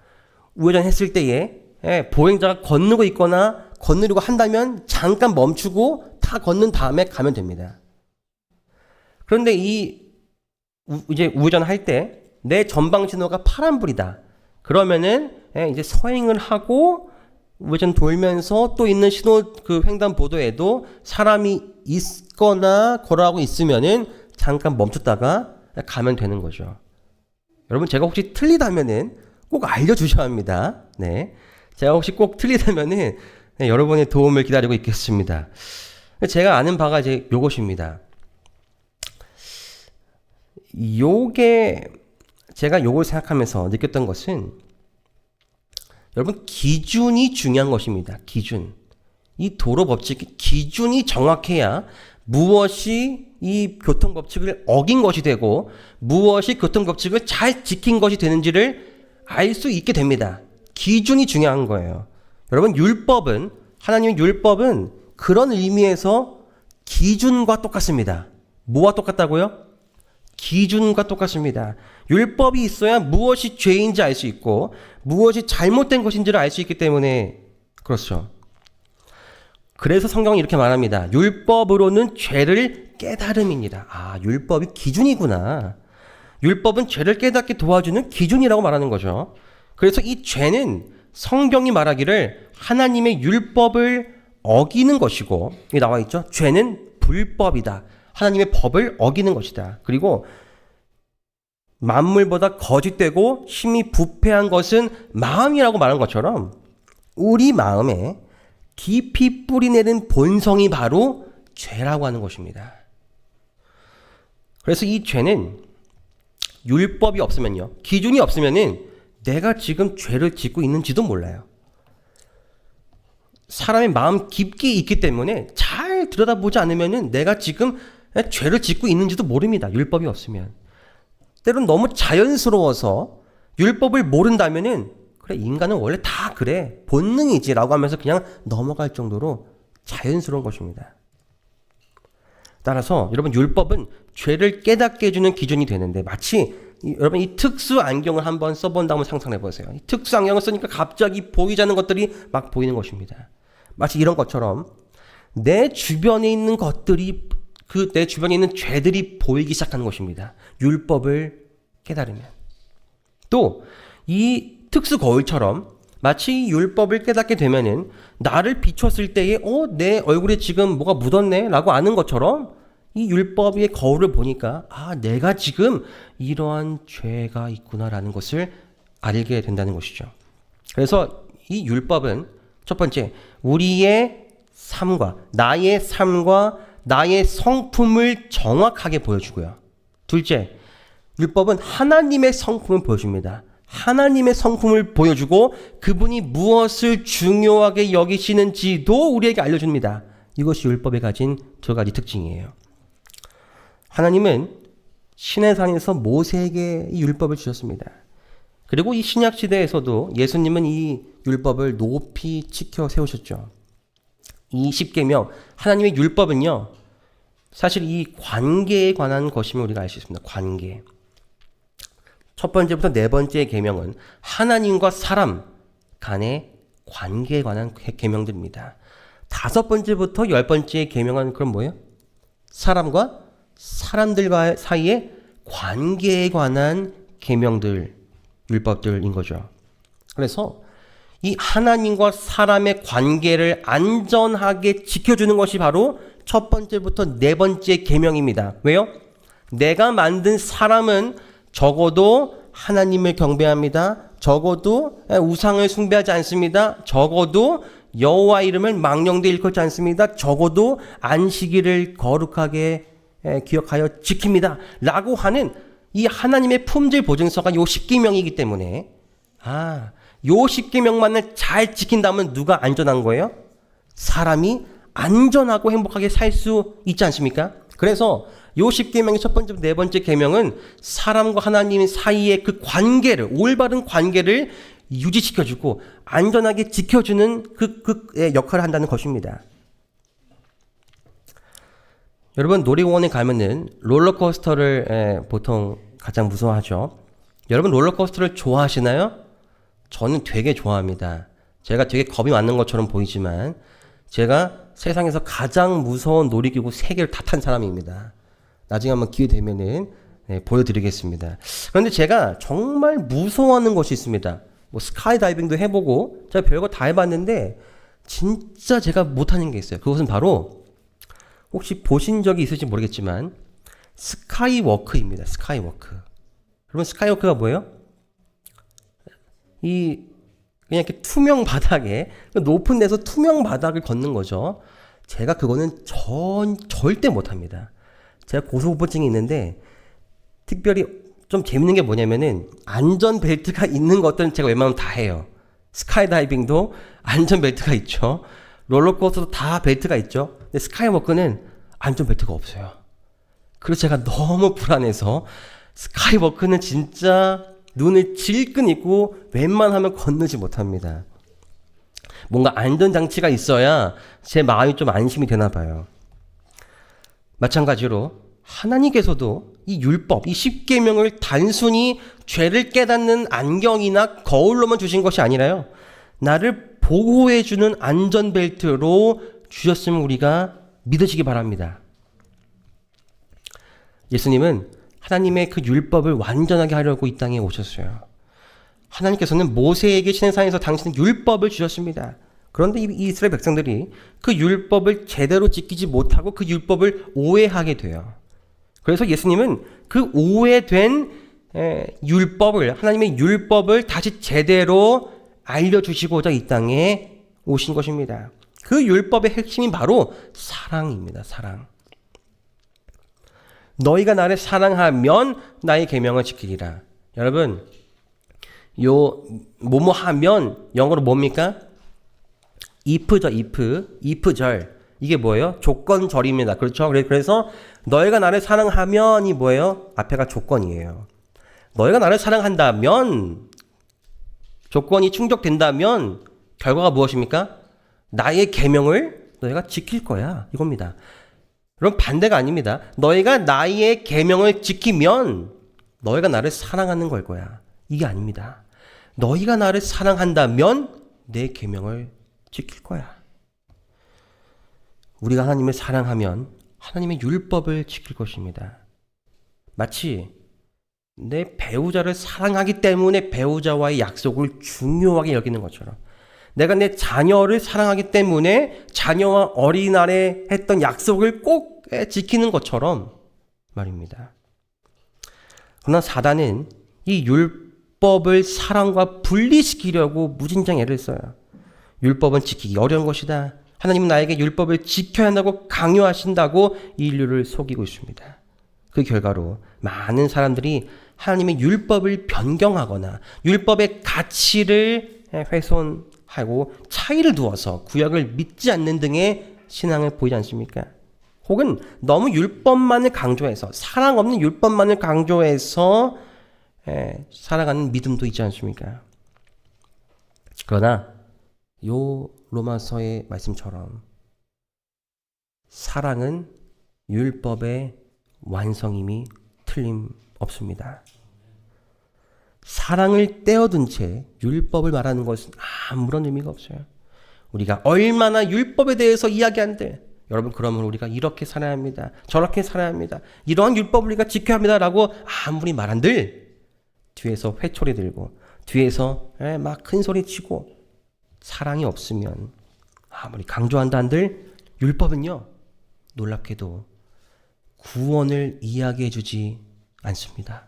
우회전했을 때에 보행자가 건너고 있거나 건너려고 한다면 잠깐 멈추고 다 건넌 다음에 가면 됩니다. 그런데 이제 우회전할 때 내 전방 신호가 파란불이다. 그러면은 이제 서행을 하고 우회전 돌면서 또 있는 신호 그 횡단보도에도 사람이 있거나 걸어가고 있으면은 잠깐 멈췄다가 가면 되는 거죠. 여러분 제가 혹시 틀리다면은 꼭 알려주셔야 합니다. 네, 제가 혹시 꼭 틀리다면은 여러분의 도움을 기다리고 있겠습니다. 제가 아는 바가 이제 요것입니다. 제가 요걸 생각하면서 느꼈던 것은 여러분 기준이 중요한 것입니다. 기준. 이 도로 법칙 기준이 정확해야 무엇이 이 교통 법칙을 어긴 것이 되고 무엇이 교통 법칙을 잘 지킨 것이 되는지를 알 수 있게 됩니다. 기준이 중요한 거예요. 여러분 하나님의 율법은 그런 의미에서 기준과 똑같습니다. 뭐와 똑같다고요? 기준과 똑같습니다. 율법이 있어야 무엇이 죄인지 알 수 있고 무엇이 잘못된 것인지를 알 수 있기 때문에 그렇죠. 그래서 성경은 이렇게 말합니다. 율법으로는 죄를 깨달음입니다. 아, 율법이 기준이구나. 율법은 죄를 깨닫게 도와주는 기준이라고 말하는 거죠. 그래서 이 죄는 성경이 말하기를 하나님의 율법을 어기는 것이고, 여기 나와 있죠. 죄는 불법이다. 하나님의 법을 어기는 것이다. 그리고 만물보다 거짓되고 힘이 부패한 것은 마음이라고 말한 것처럼 우리 마음에 깊이 뿌리내린 본성이 바로 죄라고 하는 것입니다. 그래서 이 죄는 율법이 없으면요, 기준이 없으면은 내가 지금 죄를 짓고 있는지도 몰라요. 사람의 마음 깊게 있기 때문에 잘 들여다보지 않으면은 내가 지금 죄를 짓고 있는지도 모릅니다. 율법이 없으면. 때론 너무 자연스러워서 율법을 모른다면은 그래, 인간은 원래 다 그래, 본능이지 라고 하면서 그냥 넘어갈 정도로 자연스러운 것입니다. 따라서 여러분, 율법은 죄를 깨닫게 해주는 기준이 되는데, 마치 여러분 이 특수 안경을 한번 써본다 한번 상상해 보세요. 이 특수 안경을 쓰니까 갑자기 보이지 않는 것들이 막 보이는 것입니다. 마치 이런 것처럼 내 주변에 있는 것들이, 내 주변에 있는 죄들이 보이기 시작하는 것입니다. 율법을 깨달으면. 또 이 특수 거울처럼 마치 이 율법을 깨닫게 되면은 나를 비췄을 때에 내 얼굴에 지금 뭐가 묻었네 라고 아는 것처럼, 이 율법의 거울을 보니까 내가 지금 이러한 죄가 있구나라는 것을 알게 된다는 것이죠. 그래서 이 율법은 첫 번째, 우리의 삶과 나의 성품을 정확하게 보여주고요. 둘째, 율법은 하나님의 성품을 보여줍니다. 하나님의 성품을 보여주고 그분이 무엇을 중요하게 여기시는지도 우리에게 알려줍니다. 이것이 율법에 가진 두 가지 특징이에요. 하나님은 시내산에서 모세에게 이 율법을 주셨습니다. 그리고 이 신약 시대에서도 예수님은 이 율법을 높이 지켜 세우셨죠. 이 십계명, 하나님의 율법은요, 사실 이 관계에 관한 것임을 우리가 알 수 있습니다. 관계. 첫 번째부터 네 번째 계명은 하나님과 사람 간의 관계에 관한 계명들입니다. 다섯 번째부터 10번째 계명은 그럼 뭐예요? 사람과 사람들과 사이의 관계에 관한 계명들, 율법들인 거죠. 그래서 이 하나님과 사람의 관계를 안전하게 지켜주는 것이 바로 첫 번째부터 네 번째 계명입니다. 왜요? 내가 만든 사람은 적어도 하나님을 경배합니다. 적어도 우상을 숭배하지 않습니다. 적어도 여호와 이름을 망령되이 일컫지 않습니다. 적어도 안식일을 거룩하게 기억하여 지킵니다. 라고 하는 이 하나님의 품질 보증서가 요 10계명이기 때문에, 요 10계명만을 잘 지킨다면 누가 안전한 거예요? 사람이 안전하고 행복하게 살 수 있지 않습니까? 그래서 요 10계명의 첫 번째, 네 번째 계명은 사람과 하나님 사이의 그 관계를, 올바른 관계를 유지시켜주고 안전하게 지켜주는 그 역할을 한다는 것입니다. 여러분, 놀이공원에 가면은 롤러코스터를 보통 가장 무서워하죠. 여러분, 롤러코스터를 좋아하시나요? 저는 되게 좋아합니다. 제가 되게 겁이 많는 것처럼 보이지만 제가 세상에서 가장 무서운 놀이기구 3개를 다 탄 사람입니다. 나중에 한번 기회 되면은 보여드리겠습니다. 그런데 제가 정말 무서워하는 것이 있습니다. 뭐 스카이다이빙도 해보고 제가 별거 다 해봤는데 진짜 제가 못하는 게 있어요. 그것은 바로, 혹시 보신 적이 있을지 모르겠지만 스카이워크입니다. 스카이워크. 여러분, 스카이워크가 뭐예요? 그냥 이렇게 투명 바닥에, 높은 데서 투명 바닥을 걷는 거죠. 제가 그거는 절대 못합니다. 제가 고소공포증이 있는데, 특별히 좀 재밌는 게 뭐냐면은 안전벨트가 있는 것들은 제가 웬만하면 다 해요. 스카이다이빙도 안전벨트가 있죠. 롤러코스터도 다 벨트가 있죠. 근데 스카이워크는 안전벨트가 없어요. 그래서 제가 너무 불안해서 스카이워크는 진짜 눈을 질끈 잊고 웬만하면 건너지 못합니다. 뭔가 안전장치가 있어야 제 마음이 좀 안심이 되나 봐요. 마찬가지로 하나님께서도 이 율법, 이 10계명을 단순히 죄를 깨닫는 안경이나 거울로만 주신 것이 아니라요, 나를 보호해주는 안전벨트로 주셨음을 우리가 믿으시기 바랍니다. 예수님은 하나님의 그 율법을 완전하게 하려고 이 땅에 오셨어요. 하나님께서는 모세에게 시내산에서 당신은 율법을 주셨습니다. 그런데 이 이스라엘 백성들이 그 율법을 제대로 지키지 못하고 그 율법을 오해하게 돼요. 그래서 예수님은 그 오해된 율법을, 하나님의 율법을 다시 제대로 알려주시고자 이 땅에 오신 것입니다. 그 율법의 핵심이 바로 사랑입니다. 사랑. 너희가 나를 사랑하면 나의 계명을 지키리라. 여러분, 요 뭐뭐 하면 영어로 뭡니까? if죠. if절. 이게 뭐예요? 조건절입니다. 그렇죠? 그래서 너희가 나를 사랑하면이 뭐예요? 앞에가 조건이에요. 너희가 나를 사랑한다면, 조건이 충족된다면 결과가 무엇입니까? 나의 계명을 너희가 지킬 거야. 이겁니다. 그럼 반대가 아닙니다. 너희가 나의 계명을 지키면 너희가 나를 사랑하는 걸 거야. 이게 아닙니다. 너희가 나를 사랑한다면 내 계명을 지킬 거야. 우리가 하나님을 사랑하면 하나님의 율법을 지킬 것입니다. 마치 내 배우자를 사랑하기 때문에 배우자와의 약속을 중요하게 여기는 것처럼, 내가 내 자녀를 사랑하기 때문에 자녀와 어린날에 했던 약속을 꼭 지키는 것처럼 말입니다. 그러나 사단은 이 율법을 사랑과 분리시키려고 무진장 애를 써요. 율법은 지키기 어려운 것이다. 하나님은 나에게 율법을 지켜야 한다고 강요하신다고 인류를 속이고 있습니다. 그 결과로 많은 사람들이 하나님의 율법을 변경하거나 율법의 가치를 훼손하고 차이를 두어서 구약을 믿지 않는 등의 신앙을 보이지 않습니까? 혹은 너무 율법만을 강조해서, 사랑 없는 율법만을 강조해서 살아가는 믿음도 있지 않습니까? 그러나 요 로마서의 말씀처럼 사랑은 율법의 완성임이 틀림없습니다. 사랑을 떼어둔 채 율법을 말하는 것은 아무런 의미가 없어요. 우리가 얼마나 율법에 대해서 이야기한들, 여러분 그러면 우리가 이렇게 살아야 합니다, 저렇게 살아야 합니다, 이러한 율법을 우리가 지켜야 합니다 라고 아무리 말한들 뒤에서 회초리 들고 뒤에서 막 큰 소리 치고 사랑이 없으면 아무리 강조한다 한들 율법은요, 놀랍게도 구원을 이야기해 주지 않습니다.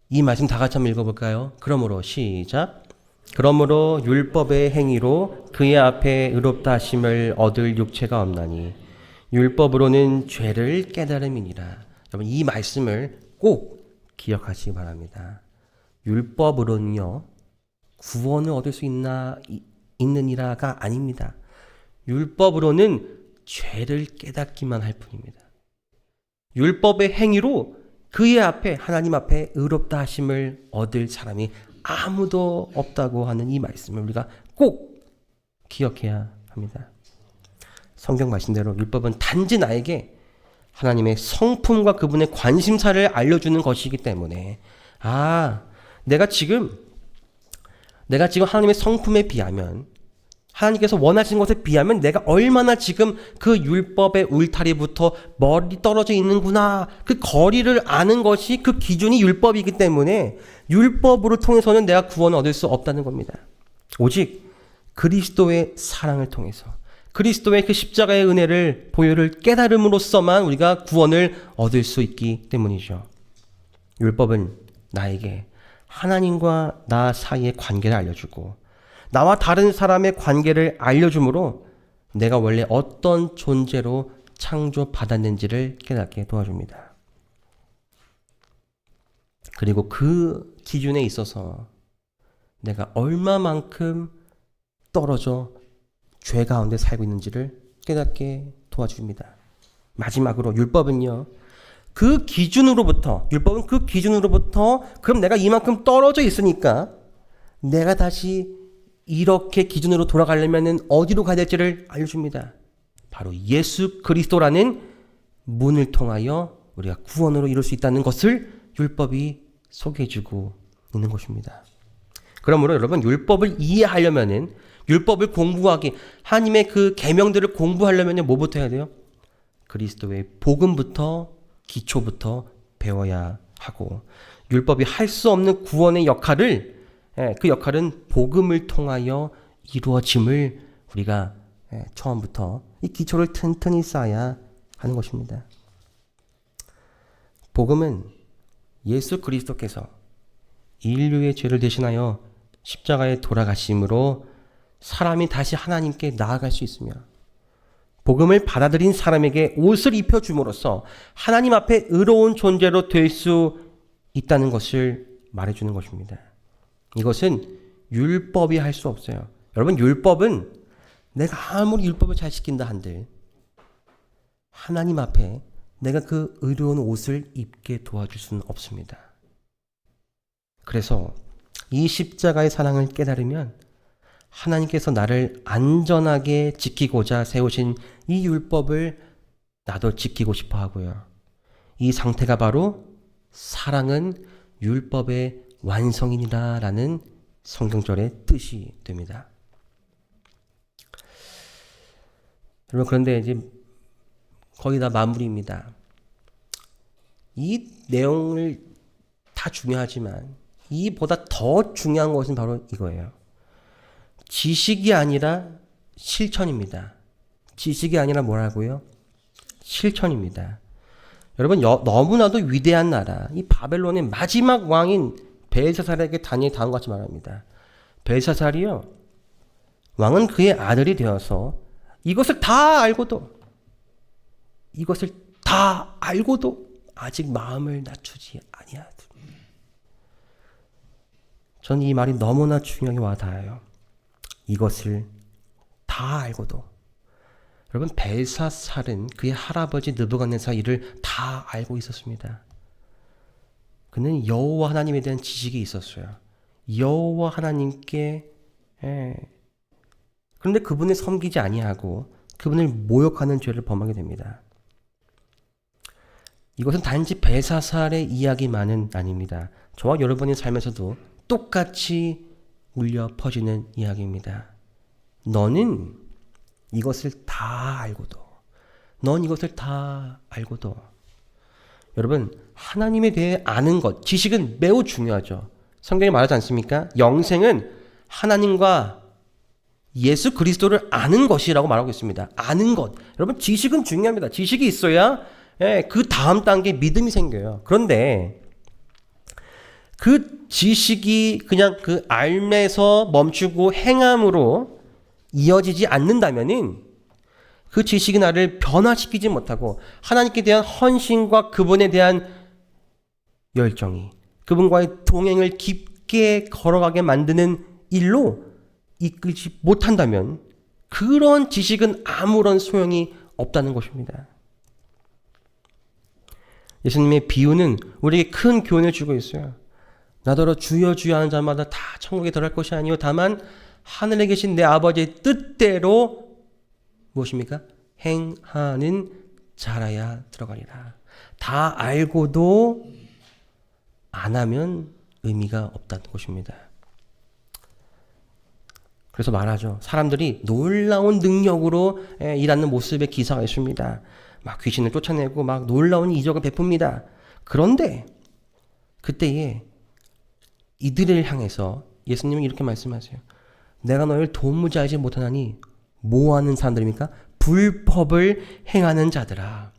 이 말씀 다 같이 한번 읽어볼까요? 그러므로 시작. 그러므로 율법의 행위로 그의 앞에 의롭다 하심을 얻을 육체가 없나니 율법으로는 죄를 깨달음이니라. 여러분 이 말씀을 꼭 기억하시기 바랍니다. 율법으로는요 구원을 얻을 수 있느니라가 아닙니다. 율법으로는 죄를 깨닫기만 할 뿐입니다. 율법의 행위로 그의 앞에, 하나님 앞에 의롭다 하심을 얻을 사람이 아무도 없다고 하는 이 말씀을 우리가 꼭 기억해야 합니다. 성경 말씀대로 율법은 단지 나에게 하나님의 성품과 그분의 관심사를 알려주는 것이기 때문에, 내가 지금 하나님의 성품에 비하면, 하나님께서 원하시는 것에 비하면 내가 얼마나 지금 그 율법의 울타리부터 멀리 떨어져 있는구나, 그 거리를 아는 것이, 그 기준이 율법이기 때문에 율법으로 통해서는 내가 구원을 얻을 수 없다는 겁니다. 오직 그리스도의 사랑을 통해서, 그리스도의 그 십자가의 은혜를, 보혈을 깨달음으로써만 우리가 구원을 얻을 수 있기 때문이죠. 율법은 나에게 하나님과 나 사이의 관계를 알려주고 나와 다른 사람의 관계를 알려주므로 내가 원래 어떤 존재로 창조받았는지를 깨닫게 도와줍니다. 그리고 그 기준에 있어서 내가 얼마만큼 떨어져 죄 가운데 살고 있는지를 깨닫게 도와줍니다. 마지막으로 율법은 그 기준으로부터 그럼 내가 이만큼 떨어져 있으니까 내가 다시 이렇게 기준으로 돌아가려면 어디로 가야 될지를 알려줍니다. 바로 예수 그리스도라는 문을 통하여 우리가 구원으로 이룰 수 있다는 것을 율법이 소개해주고 있는 것입니다. 그러므로 여러분 율법을 이해하려면은, 율법을 공부하기, 하나님의 그 계명들을 공부하려면 뭐부터 해야 돼요? 그리스도의 복음부터, 기초부터 배워야 하고, 율법이 할 수 없는 구원의 역할을, 그 역할은 복음을 통하여 이루어짐을 우리가 처음부터 이 기초를 튼튼히 쌓아야 하는 것입니다. 복음은 예수 그리스도께서 인류의 죄를 대신하여 십자가에 돌아가심으로 사람이 다시 하나님께 나아갈 수 있으며, 복음을 받아들인 사람에게 옷을 입혀줌으로써 하나님 앞에 의로운 존재로 될 수 있다는 것을 말해주는 것입니다. 이것은 율법이 할 수 없어요. 여러분, 율법은 내가 아무리 율법을 잘 지킨다 한들 하나님 앞에 내가 그 의로운 옷을 입게 도와줄 수는 없습니다. 그래서 이 십자가의 사랑을 깨달으면 하나님께서 나를 안전하게 지키고자 세우신 이 율법을 나도 지키고 싶어 하고요. 이 상태가 바로 사랑은 율법의 완성이니라라는 성경절의 뜻이 됩니다. 여러분, 그런데 이제 거의 다 마무리입니다. 이 내용을 다 중요하지만 이보다 더 중요한 것은 바로 이거예요. 지식이 아니라 실천입니다. 지식이 아니라 뭐라고요? 실천입니다. 여러분, 너무나도 위대한 나라, 이 바벨론의 마지막 왕인 벨사살에게 다니엘이 다음과 같이 말합니다. 벨사살이요, 왕은 그의 아들이 되어서 이것을 다 알고도 아직 마음을 낮추지 아니하더니. 저는 이 말이 너무나 중요하게 와닿아요. 이것을 다 알고도. 여러분, 벨사살은 그의 할아버지 느부갓네살 일을 다 알고 있었습니다. 그는 여호와 하나님에 대한 지식이 있었어요. 여호와 하나님께 그런데 그분을 섬기지 아니하고 그분을 모욕하는 죄를 범하게 됩니다. 이것은 단지 벨사살의 이야기만은 아닙니다. 저와 여러분의 삶에서도 똑같이 울려 퍼지는 이야기입니다. 너는 이것을 다 알고도, 넌 이것을 다 알고도. 여러분, 하나님에 대해 아는 것, 지식은 매우 중요하죠. 성경이 말하지 않습니까? 영생은 하나님과 예수 그리스도를 아는 것이라고 말하고 있습니다. 아는 것. 여러분, 지식은 중요합니다. 지식이 있어야 그 다음 단계 믿음이 생겨요. 그런데 그 지식이 그냥 그 알면서 멈추고 행함으로 이어지지 않는다면은 그 지식이 나를 변화시키지 못하고 하나님께 대한 헌신과 그분에 대한 열정이 그분과의 동행을 깊게 걸어가게 만드는 일로 이끌지 못한다면 그런 지식은 아무런 소용이 없다는 것입니다. 예수님의 비유는 우리에게 큰 교훈을 주고 있어요. 나더러 주여 주여 하는 자마다 다 천국에 들어갈 것이 아니요 다만 하늘에 계신 내 아버지의 뜻대로 무엇입니까? 행하는 자라야 들어가리라. 다 알고도 안 하면 의미가 없다는 것입니다. 그래서 말하죠. 사람들이 놀라운 능력으로 일하는 모습의 기사가 있습니다. 막 귀신을 쫓아내고 막 놀라운 이적을 베풉니다. 그런데 그때에 이들을 향해서 예수님은 이렇게 말씀하세요. 내가 너희를 도무지 알지 못하나니 뭐 하는 사람들입니까? 불법을 행하는 자들아.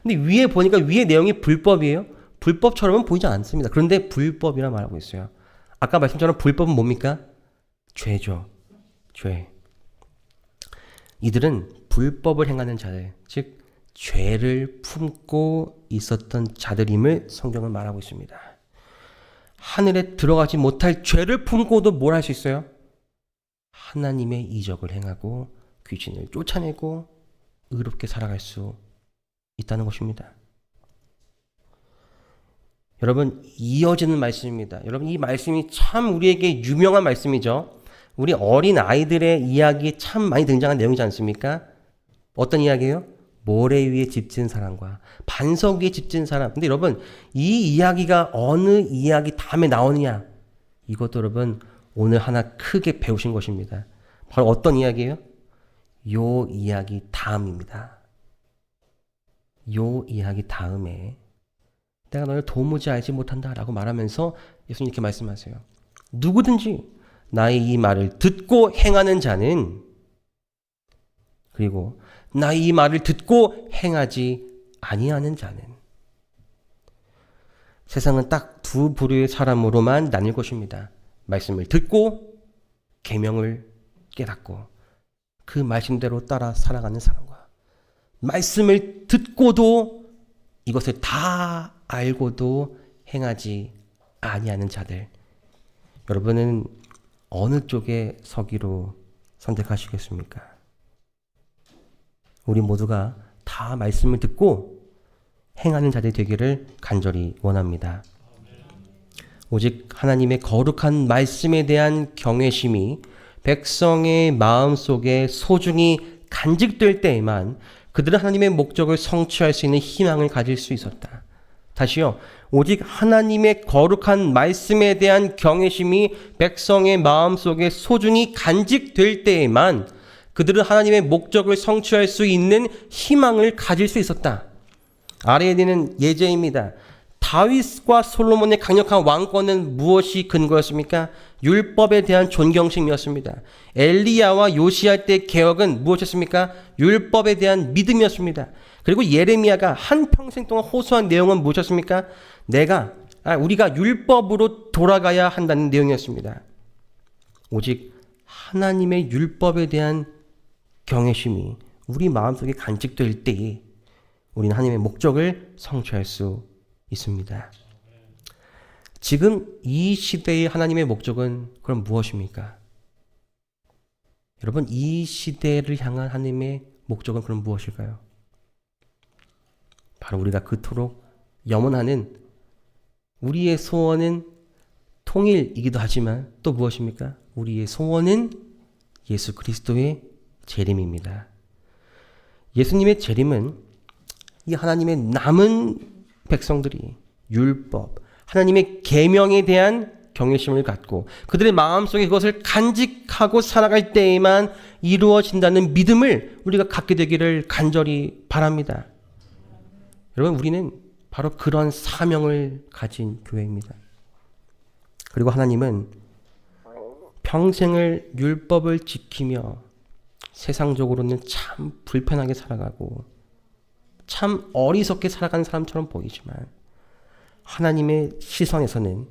근데 위에 보니까 위에 내용이 불법이에요. 불법처럼은 보이지 않습니다. 그런데 불법이라 말하고 있어요. 아까 말씀처럼 불법은 뭡니까? 죄죠. 죄. 이들은 불법을 행하는 자들, 즉 죄를 품고 있었던 자들임을 성경은 말하고 있습니다. 하늘에 들어가지 못할 죄를 품고도 뭘 할 수 있어요? 하나님의 이적을 행하고 귀신을 쫓아내고 의롭게 살아갈 수 있다는 것입니다. 여러분, 이어지는 말씀입니다. 여러분, 이 말씀이 참 우리에게 유명한 말씀이죠. 우리 어린 아이들의 이야기에 참 많이 등장한 내용이지 않습니까? 어떤 이야기예요? 모래 위에 집 지은 사람과 반석 위에 집 지은 사람. 근데 여러분, 이 이야기가 어느 이야기 다음에 나오느냐? 이것도 여러분 오늘 하나 크게 배우신 것입니다. 바로 어떤 이야기예요? 요 이야기 다음입니다. 요 이야기 다음에 내가 너를 도무지 알지 못한다라고 말하면서 예수님 이렇게 말씀하세요. 누구든지 나의 이 말을 듣고 행하는 자는, 그리고 나의 이 말을 듣고 행하지 아니하는 자는, 세상은 딱 두 부류의 사람으로만 나뉠 것입니다. 말씀을 듣고 계명을 깨닫고 그 말씀대로 따라 살아가는 사람과 말씀을 듣고도 이것을 다 알고도 행하지 아니하는 자들. 여러분은 어느 쪽에 서기로 선택하시겠습니까? 우리 모두가 다 말씀을 듣고 행하는 자들이 되기를 간절히 원합니다. 오직 하나님의 거룩한 말씀에 대한 경외심이 백성의 마음속에 소중히 간직될 때에만 그들은 하나님의 목적을 성취할 수 있는 희망을 가질 수 있었다. 다시요. 오직 하나님의 거룩한 말씀에 대한 경외심이 백성의 마음속에 소중히 간직될 때에만 그들은 하나님의 목적을 성취할 수 있는 희망을 가질 수 있었다. 아래에 있는 예제입니다. 다윗과 솔로몬의 강력한 왕권은 무엇이 근거였습니까? 율법에 대한 존경심이었습니다. 엘리야와 요시야 때 개혁은 무엇이었습니까? 율법에 대한 믿음이었습니다. 그리고 예레미야가 한평생 동안 호소한 내용은 무엇이었습니까? 우리가 율법으로 돌아가야 한다는 내용이었습니다. 오직 하나님의 율법에 대한 경외심이 우리 마음속에 간직될 때에 우리는 하나님의 목적을 성취할 수 있습니다. 지금 이 시대의 하나님의 목적은 그럼 무엇입니까? 여러분, 이 시대를 향한 하나님의 목적은 그럼 무엇일까요? 바로 우리가 그토록 염원하는 우리의 소원은 통일이기도 하지만 또 무엇입니까? 우리의 소원은 예수 그리스도의 재림입니다. 예수님의 재림은 이 하나님의 남은 백성들이 율법, 하나님의 계명에 대한 경외심을 갖고 그들의 마음속에 그것을 간직하고 살아갈 때에만 이루어진다는 믿음을 우리가 갖게 되기를 간절히 바랍니다. 여러분, 우리는 바로 그런 사명을 가진 교회입니다. 그리고 하나님은 평생을 율법을 지키며 세상적으로는 참 불편하게 살아가고 참 어리석게 살아가는 사람처럼 보이지만 하나님의 시선에서는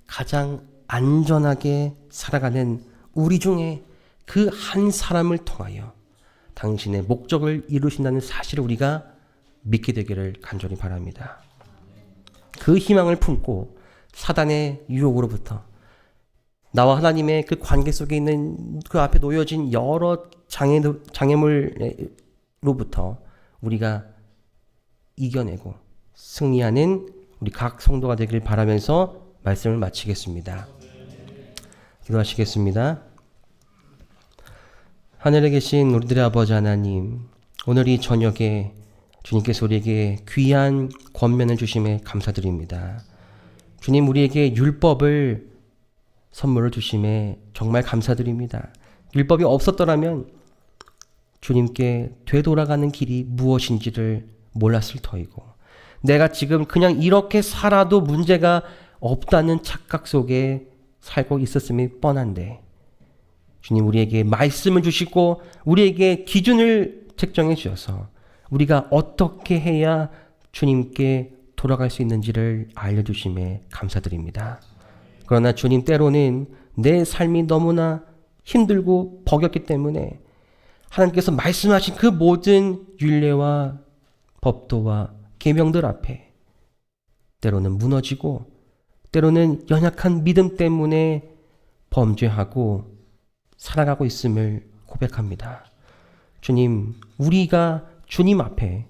가장 안전하게 살아가는 우리 중에 그 한 사람을 통하여 당신의 목적을 이루신다는 사실을 우리가 믿게 되기를 간절히 바랍니다. 그 희망을 품고 사단의 유혹으로부터 나와 하나님의 그 관계 속에 있는 그 앞에 놓여진 여러 장애물로부터 우리가 이겨내고 승리하는 우리 각 성도가 되기를 바라면서 말씀을 마치겠습니다. 기도하시겠습니다. 하늘에 계신 우리들의 아버지 하나님, 오늘 이 저녁에 주님께서 우리에게 귀한 권면을 주심에 감사드립니다. 주님, 우리에게 율법을 선물을 주심에 정말 감사드립니다. 율법이 없었더라면 주님께 되돌아가는 길이 무엇인지를 몰랐을 터이고 내가 지금 그냥 이렇게 살아도 문제가 없다는 착각 속에 살고 있었음이 뻔한데 주님, 우리에게 말씀을 주시고 우리에게 기준을 책정해 주셔서 우리가 어떻게 해야 주님께 돌아갈 수 있는지를 알려주심에 감사드립니다. 그러나 주님, 때로는 내 삶이 너무나 힘들고 버겁기 때문에 하나님께서 말씀하신 그 모든 율례와 법도와 계명들 앞에 때로는 무너지고 때로는 연약한 믿음 때문에 범죄하고 살아가고 있음을 고백합니다. 주님, 우리가 주님 앞에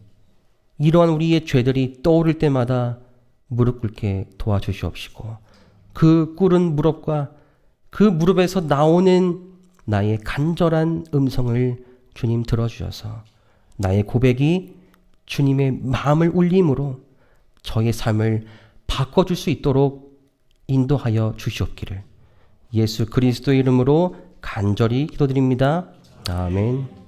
이러한 우리의 죄들이 떠오를 때마다 무릎 꿇게 도와주시옵시고 그 꿇은 무릎과 그 무릎에서 나오는 나의 간절한 음성을 주님 들어주셔서 나의 고백이 주님의 마음을 울림으로 저의 삶을 바꿔줄 수 있도록 인도하여 주시옵기를 예수 그리스도의 이름으로 간절히 기도드립니다. 아멘.